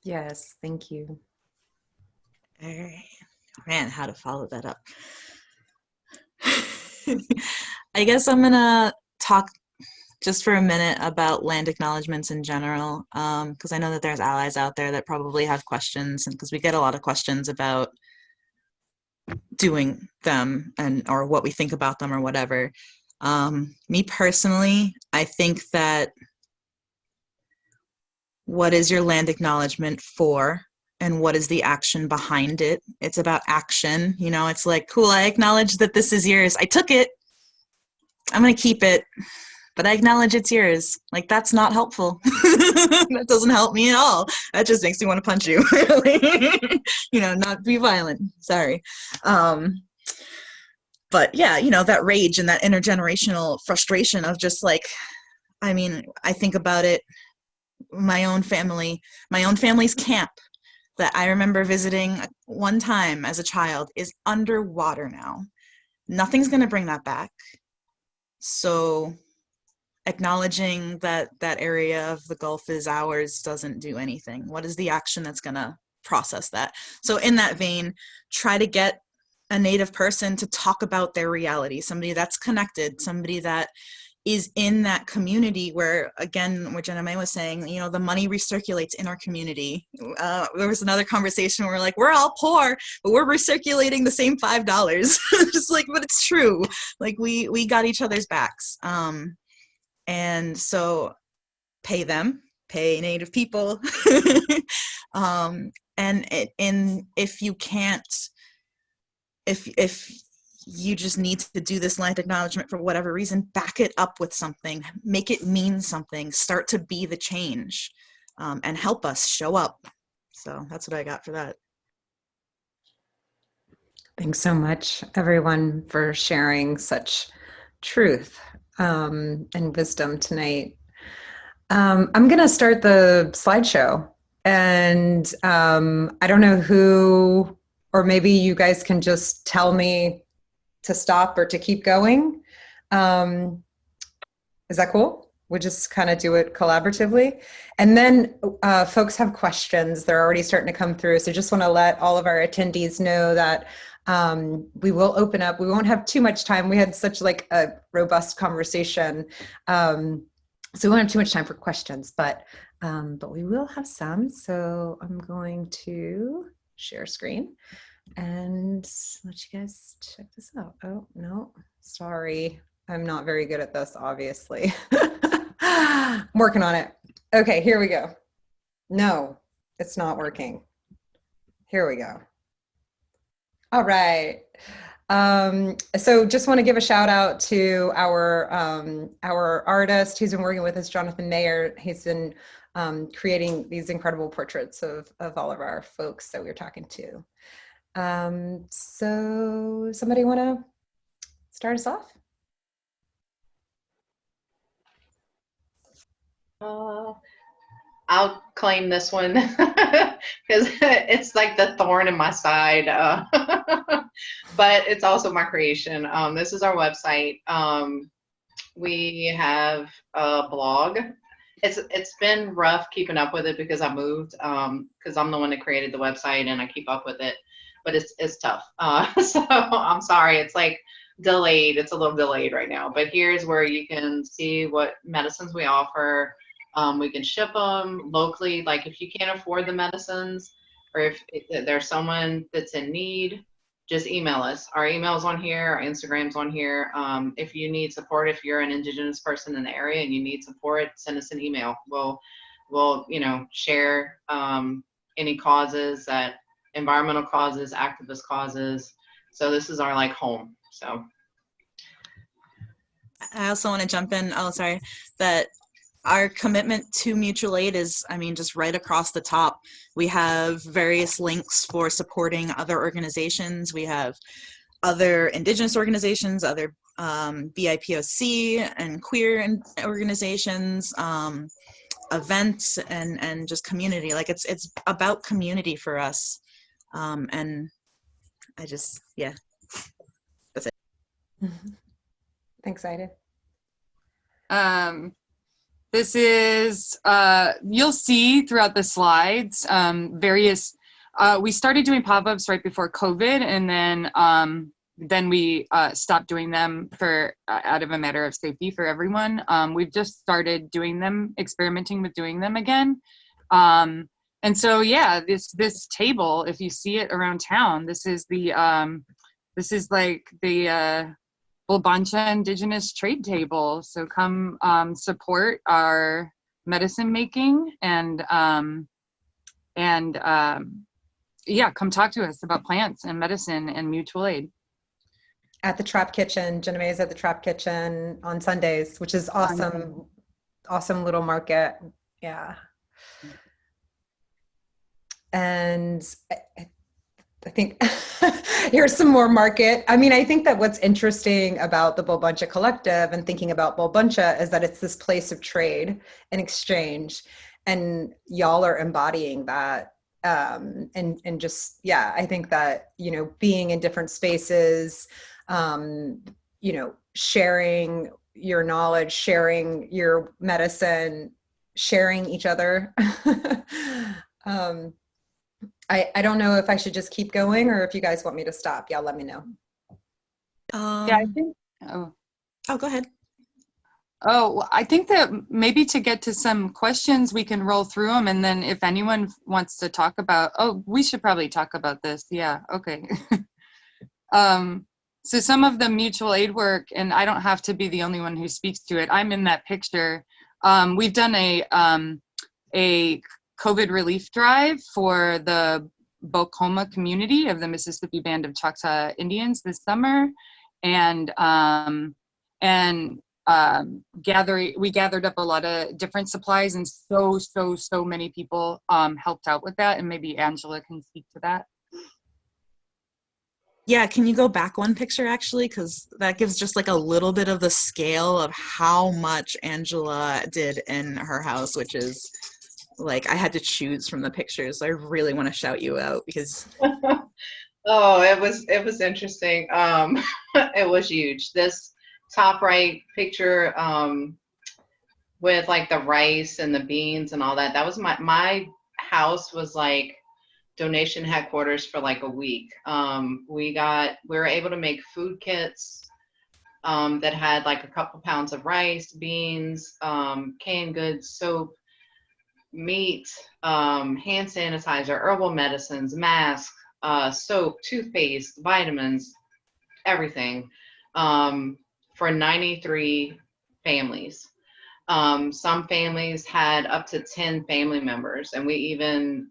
Yes, thank you. All right. Man, how to follow that up. I guess I'm gonna talk just for a minute about land acknowledgements in general, because I know that there's allies out there that probably have questions, and because we get a lot of questions about doing them and or what we think about them or whatever. Me personally, I think that what is your land acknowledgement for? And what is the action behind it? It's about action. You know, it's like, cool, I acknowledge that this is yours. I took it. I'm going to keep it, but I acknowledge it's yours. Like, that's not helpful. That doesn't help me at all. That just makes me want to punch you. You know, not be violent. Sorry. But yeah, you know, that rage and that intergenerational frustration of just like, I mean, I think about it, my own family's camp that I remember visiting one time as a child is underwater now. Nothing's going to bring that back. So acknowledging that that area of the Gulf is ours doesn't do anything. What is the action that's going to process that? So in that vein, try to get a Native person to talk about their reality, somebody that's connected, somebody that is in that community where, again, what Jenna May was saying, you know, the money recirculates in our community. There was another conversation where we're like, we're all poor, but we're recirculating the same $5. Just like, but it's true. Like we got each other's backs. And so pay Native people. And if you can't, if you just need to do this land acknowledgement for whatever reason, back it up with something, make it mean something, start to be the change, and help us show up. So that's what I got for that. Thanks so much, everyone, for sharing such truth and wisdom tonight. I'm going to start the slideshow, and I don't know who, or maybe you guys can just tell me to stop or to keep going. Is that cool? We just kind of do it collaboratively. And then folks have questions. They're already starting to come through. So just want to let all of our attendees know that we will open up. We won't have too much time. We had such like a robust conversation. So we won't have too much time for questions, but we will have some. So I'm going to share screen and let you guys check this out. Oh, no, sorry. I'm not very good at this, obviously. I'm working on it. Okay, here we go. No, it's not working. Here we go. All right. So just want to give a shout out to our artist who's been working with us, Jonathan Mayer. He's been creating these incredible portraits of all of our folks that we're talking to. So somebody want to start us off? I'll claim this one because it's like the thorn in my side, but it's also my creation. This is our website. We have a blog. It's been rough keeping up with it because I moved, because I'm the one that created the website and I keep up with it, but it's tough. So I'm sorry. It's like delayed. It's a little delayed right now, but here's where you can see what medicines we offer. We can ship them locally. Like if you can't afford the medicines, or if there's someone that's in need, just email us. Our email's on here, our Instagram's on here. If you need support, if you're an Indigenous person in the area and you need support, send us an email. We'll share any causes, that environmental causes, activist causes. So this is our like home. So I also want to jump in. Oh, sorry. That our commitment to mutual aid is, I mean, just right across the top. We have various links for supporting other organizations. We have other Indigenous organizations, other BIPOC and queer organizations, events, and just community. Like it's about community for us. And I just, yeah, that's it. Thanks, Ida. This is, you'll see throughout the slides, various, we started doing pop-ups right before COVID, and then we stopped doing them for out of a matter of safety for everyone. We've just started doing them, experimenting with doing them again. And so, yeah, this table, if you see it around town, this is like the Bvlbancha Indigenous Trade Table. So come support our medicine making and yeah, come talk to us about plants and medicine and mutual aid. At the Trap Kitchen, Genevieve at the Trap Kitchen on Sundays, which is awesome. Awesome little market. Yeah. And I think here's some more market. I mean, I think that what's interesting about the Bvlbancha Collective and thinking about Bvlbancha is that it's this place of trade and exchange, and y'all are embodying that. And just, yeah, I think that, you know, being in different spaces, you know, sharing your knowledge, sharing your medicine, sharing each other. I don't know if I should just keep going or if you guys want me to stop. Y'all let me know. Yeah, I think. Oh, go ahead. Oh, I think that maybe to get to some questions, we can roll through them. And then if anyone wants to talk about, oh, we should probably talk about this. Yeah, okay. So some of the mutual aid work, and I don't have to be the only one who speaks to it. I'm in that picture. We've done a COVID relief drive for the Bocoma community of the Mississippi Band of Choctaw Indians this summer, and we gathered up a lot of different supplies, and so many people helped out with that, and maybe Angela can speak to that. Yeah, can you go back one picture actually? Because that gives just like a little bit of the scale of how much Angela did in her house, which is like, I had to choose from the pictures. I really want to shout you out because oh, it was interesting. It was huge. This top right picture with like the rice and the beans and all that, that was my house was like donation headquarters for like a week. We were able to make food kits that had like a couple pounds of rice, beans, canned goods, soap, meat, hand sanitizer, herbal medicines, masks, soap, toothpaste, vitamins, everything, for 93 families. Some families had up to 10 family members, and we even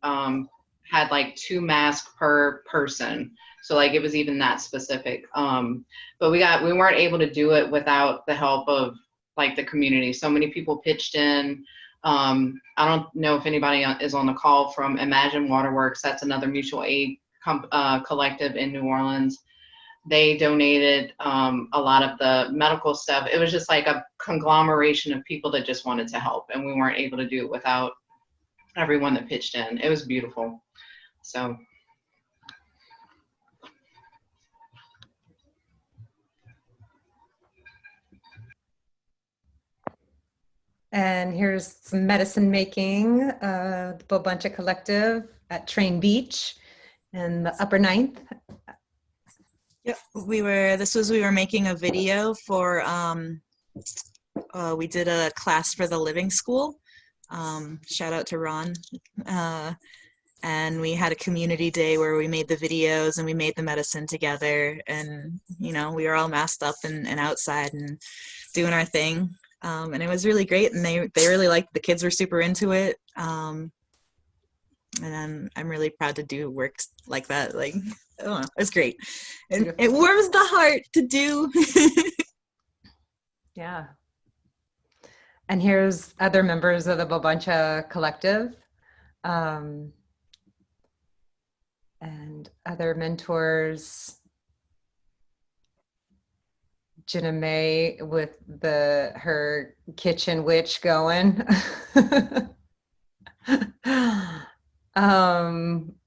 had like 2 masks per person. So like it was even that specific. But we weren't able to do it without the help of like the community. So many people pitched in. I don't know if anybody is on the call from Imagine Waterworks. That's another mutual aid collective in New Orleans. They donated a lot of the medical stuff. It was just like a conglomeration of people that just wanted to help, and we weren't able to do it without everyone that pitched in. It was beautiful. So. And here's some medicine making, the Bvlbancha Collective at Train Beach in the Upper Ninth. Yep, we were making a video for, we did a class for the living school. Shout out to Ron. And we had a community day where we made the videos and we made the medicine together, and you know, we were all masked up and outside and doing our thing. And it was really great, and they really liked, the kids were super into it. And I'm really proud to do work like that. Like, oh, it's great. It warms the heart to do. Yeah. And here's other members of the Bvlbancha Collective, and other mentors. Jenna May with her kitchen witch going.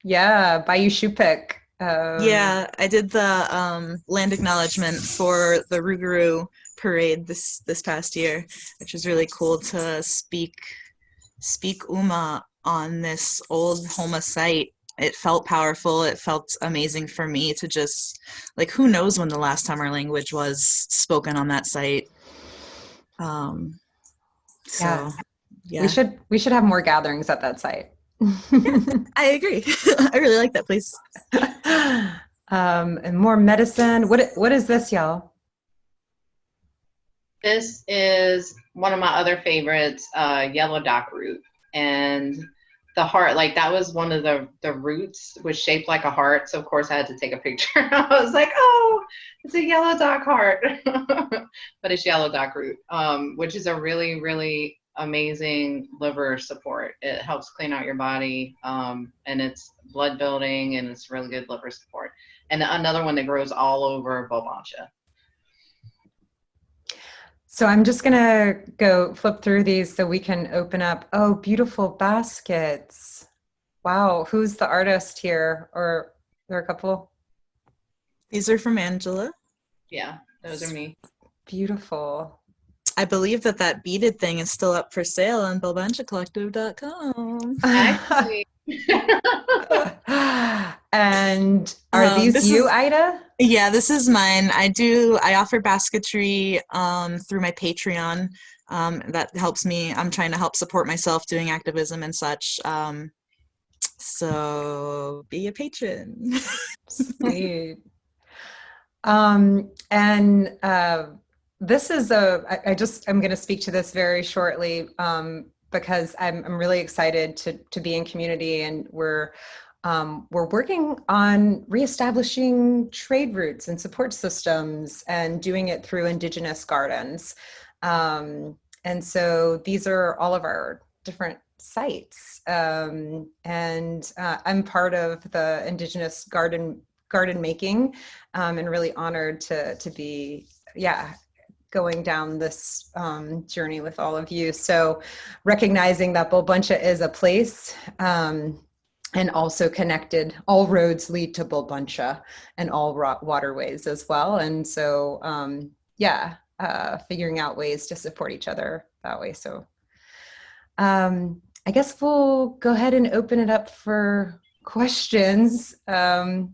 Yeah, Bayou Shoe Pick. Yeah, I did the land acknowledgement for the Rougarou parade this past year, which was really cool to speak Uma on this old Homa site. It felt powerful. It felt amazing for me to just, like, who knows when the last time our language was spoken on that site. Yeah. Yeah. We should have more gatherings at that site. I agree. I really like that place. And more medicine. What is this, y'all? This is one of my other favorites, yellow dock root. And the heart, like that was one of the roots was shaped like a heart. So of course I had to take a picture. I was like, oh, it's a yellow dock heart. But it's yellow dock root, which is a really, really amazing liver support. It helps clean out your body, and it's blood building, and it's really good liver support. And another one that grows all over Bvlbancha. So I'm just gonna go flip through these so we can open up. Oh, beautiful baskets. Wow, who's the artist here? Or there are a couple? These are from Angela. Yeah, those are me. Beautiful. I believe that beaded thing is still up for sale on BvlbanchaCollective.com. Actually. And are these you, Ida? Yeah, this is mine. I offer basketry through my Patreon. That helps me. I'm trying to help support myself doing activism and such. So be a patron. Sweet. This is I'm going to speak to this very shortly because I'm really excited to be in community, and we're working on reestablishing trade routes and support systems and doing it through Indigenous gardens. And so these are all of our different sites. I'm part of the Indigenous garden making, and really honored to be, going down this journey with all of you. So recognizing that Bvlbancha is a place, and also connected, all roads lead to Bvlbancha, and all waterways as well. And so, figuring out ways to support each other that way. So I guess we'll go ahead and open it up for questions. And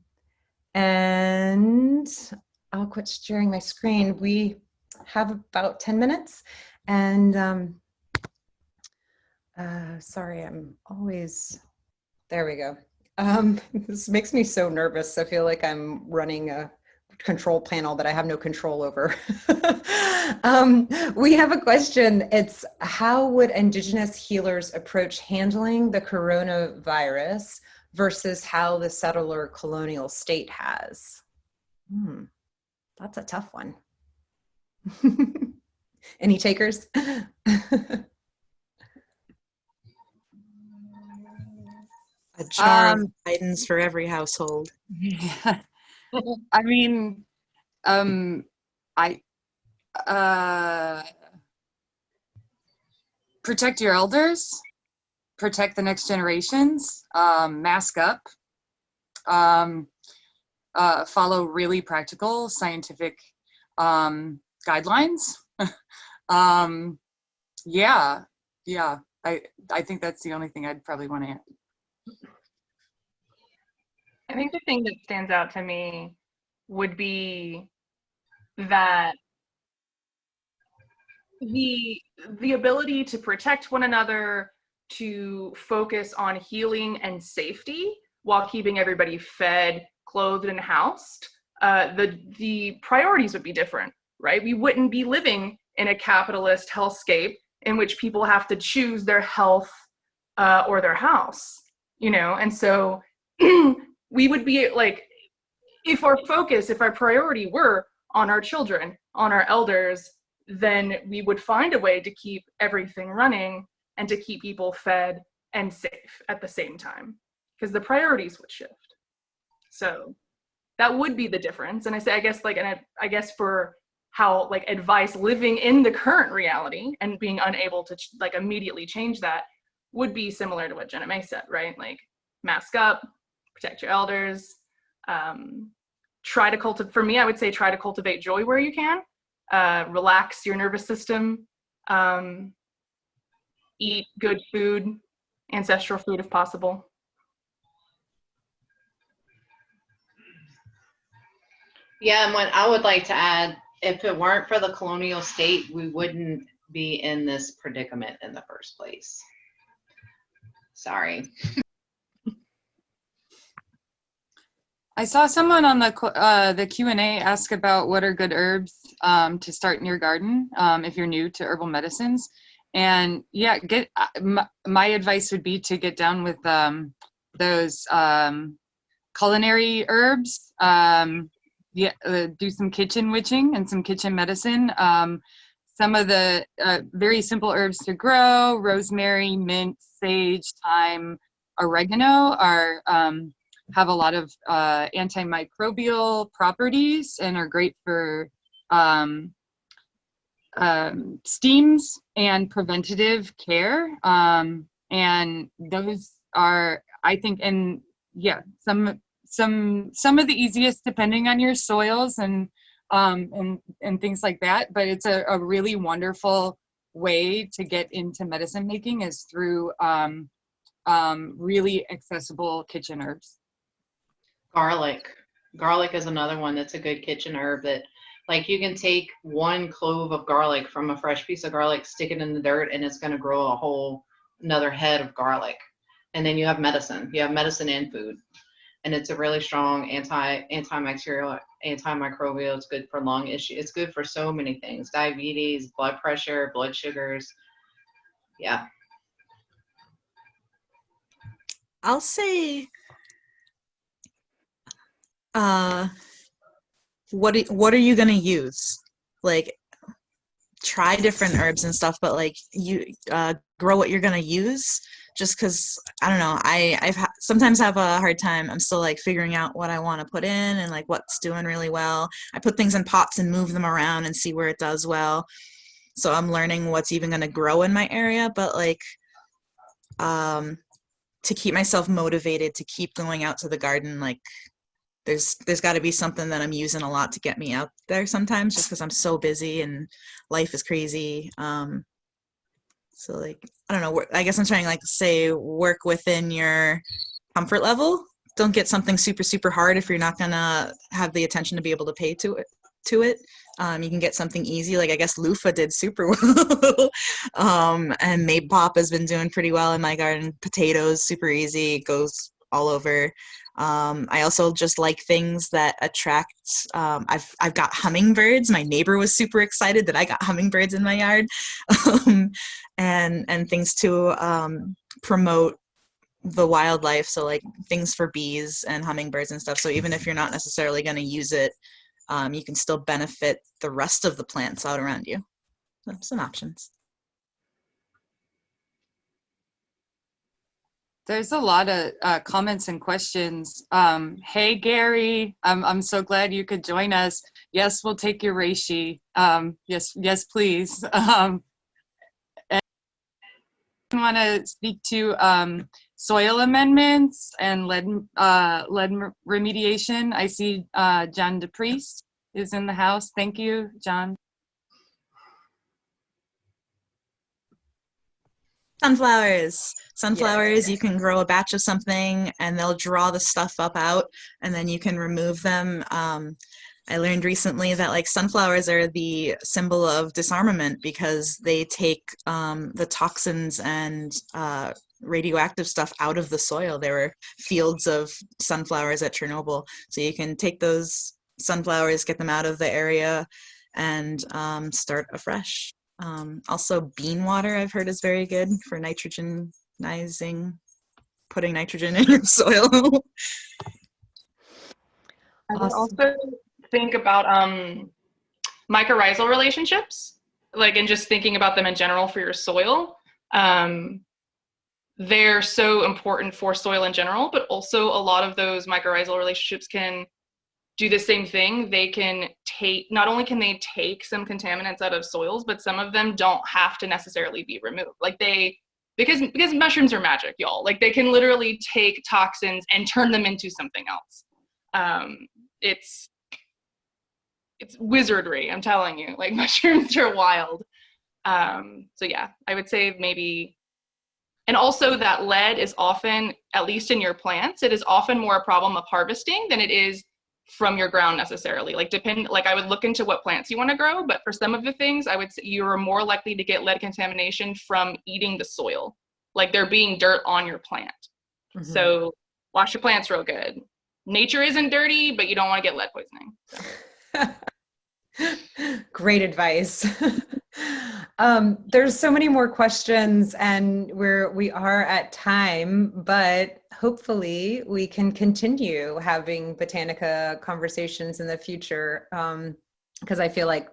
I'll quit sharing my screen. We have about 10 minutes. And sorry, I'm always, there we go. This makes me so nervous. I feel like I'm running a control panel that I have no control over. We have a question. It's, how would Indigenous healers approach handling the coronavirus versus how the settler colonial state has? That's a tough one. Any takers? A jar of guidance for every household. Yeah. I mean, protect your elders, protect the next generations, mask up, follow really practical scientific guidelines. I think that's the only thing I'd probably want to add. I think the thing that stands out to me would be that the ability to protect one another, to focus on healing and safety while keeping everybody fed, clothed, and housed, the priorities would be different, right? We wouldn't be living in a capitalist hellscape in which people have to choose their health or their house, and so we would be like, if our priority were on our children, on our elders, then we would find a way to keep everything running and to keep people fed and safe at the same time, because the priorities would shift. So that would be the difference. And I guess for how like advice living in the current reality and being unable to like immediately change that would be similar to what Jenna May said, right? Like mask up, protect your elders, try to cultivate, for me, I would say try to cultivate joy where you can, relax your nervous system, eat good food, ancestral food if possible. Yeah, and what I would like to add, if it weren't for the colonial state, we wouldn't be in this predicament in the first place. Sorry. I saw someone on the Q&A ask about what are good herbs to start in your garden if you're new to herbal medicines. And yeah, my advice would be to get down with those culinary herbs. Do some kitchen witching and some kitchen medicine. Some of the very simple herbs to grow, rosemary, mint, sage, thyme, oregano have a lot of antimicrobial properties and are great for steams and preventative care. And those are, I think, and yeah, some of the easiest depending on your soils and things like that. But it's a really wonderful way to get into medicine making is through really accessible kitchen herbs. Garlic is another one that's a good kitchen herb that, like, you can take one clove of garlic from a fresh piece of garlic, stick it in the dirt, and it's going to grow a whole another head of garlic. And then you have medicine. You have medicine and food. And it's a really strong antibacterial, antimicrobial. It's good for lung issues. It's good for so many things. Diabetes, blood pressure, blood sugars. Yeah. I'll say what are you gonna use? Like, try different herbs and stuff, but like you grow what you're gonna use. Just because I don't know, sometimes have a hard time. I'm still like figuring out what I want to put in and like what's doing really well. I put things in pots and move them around and see where it does well. So I'm learning what's even gonna grow in my area, but like to keep myself motivated to keep going out to the garden, like there's got to be something that I'm using a lot to get me out there sometimes, just because I'm so busy and life is crazy. So like, I don't know, I guess I'm trying to like say work within your comfort level. Don't get something super, super hard if you're not gonna have the attention to be able to pay to it. You can get something easy, like I guess loofah did super well. And Mape Pop has been doing pretty well in my garden. Potatoes, super easy, it goes all over. I also just like things that attract, I've got hummingbirds. My neighbor was super excited that I got hummingbirds in my yard. And things to promote the wildlife. So like things for bees and hummingbirds and stuff. So even if you're not necessarily going to use it, you can still benefit the rest of the plants out around you. So some options. There's a lot of comments and questions. Hey, Gary, I'm so glad you could join us. Yes, we'll take your reishi. Yes, please. And I want to speak to soil amendments and lead remediation. I see John DePriest is in the house. Thank you, John. Sunflowers, Yeah. You can grow a batch of something and they'll draw the stuff up out and then you can remove them. I learned recently that like sunflowers are the symbol of disarmament because they take the toxins and radioactive stuff out of the soil. There were fields of sunflowers at Chernobyl. So you can take those sunflowers, get them out of the area and start afresh. Also bean water I've heard is very good for nitrogenizing, putting nitrogen in your soil. I would also think about mycorrhizal relationships. like, and just thinking about them in general for your soil. They're so important for soil in general, but also a lot of those mycorrhizal relationships can do the same thing. They can take, not only can they take some contaminants out of soils, but some of them don't have to necessarily be removed. Like because mushrooms are magic, y'all. Like they can literally take toxins and turn them into something else. It's wizardry, I'm telling you. Like mushrooms are wild. So yeah, I would say maybe. And also that lead is often, at least in your plants, it is often more a problem of harvesting than it is from your ground necessarily. Like I would look into what plants you want to grow, but for some of the things, I would say you're more likely to get lead contamination from eating the soil. Like there being dirt on your plant. Mm-hmm. So wash your plants real good. Nature isn't dirty, but you don't want to get lead poisoning. So. Great advice. There's so many more questions and we are at time, but hopefully we can continue having Botanica conversations in the future. Because I feel like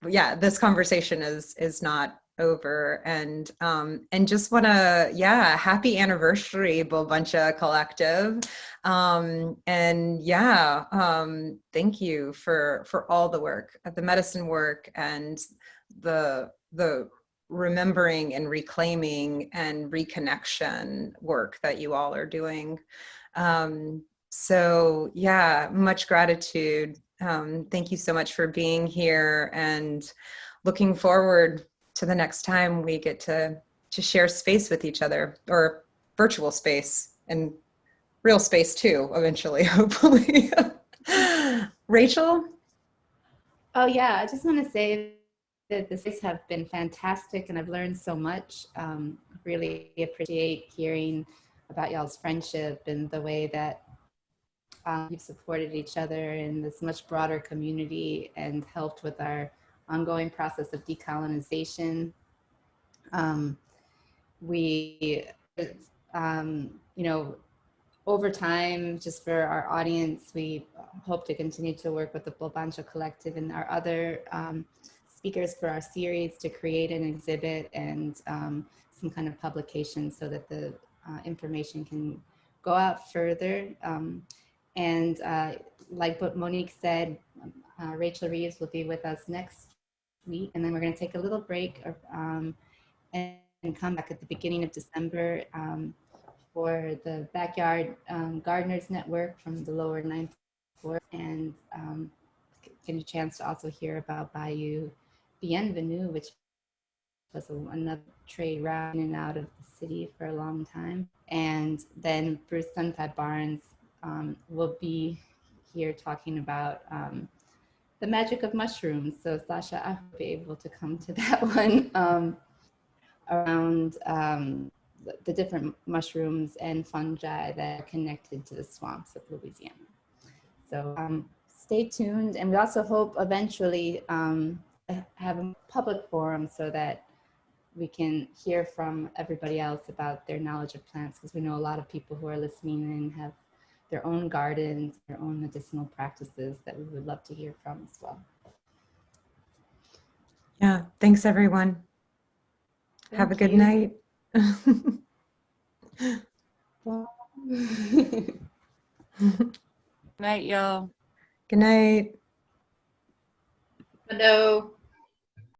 this conversation is not over, and just want to, happy anniversary, Bvlbancha Collective. Thank you for all the work, the medicine work, and the remembering and reclaiming and reconnection work that you all are doing. Much gratitude. Thank you so much for being here, and looking forward to the next time we get to share space with each other, or virtual space and real space too, eventually, hopefully. Rachel? Oh yeah, I just want to say that the space have been fantastic, and I've learned so much. Really appreciate hearing about y'all's friendship and the way that you've supported each other in this much broader community and helped with our ongoing process of decolonization. Over time, just for our audience, we hope to continue to work with the Bvlbancha Collective and our other speakers for our series to create an exhibit and some kind of publication so that the information can go out further. Like what Monique said, Rachel Reeves will be with us next week, and then we're going to take a little break and come back at the beginning of December for the Backyard Gardeners Network from the lower 9th floor, and get a chance to also hear about Bayou Bienvenue, which was another trade route in and out of the city for a long time. And then Bruce Suntai Barnes will be here talking about the magic of mushrooms. So Sasha, I hope you're able to come to that one around the different mushrooms and fungi that are connected to the swamps of Louisiana. So stay tuned. And we also hope eventually have a public forum so that we can hear from everybody else about their knowledge of plants, because we know a lot of people who are listening and have their own gardens, their own medicinal practices that we would love to hear from as well. Yeah, thanks everyone. Have a good night. Good night, y'all. Good night. Hello.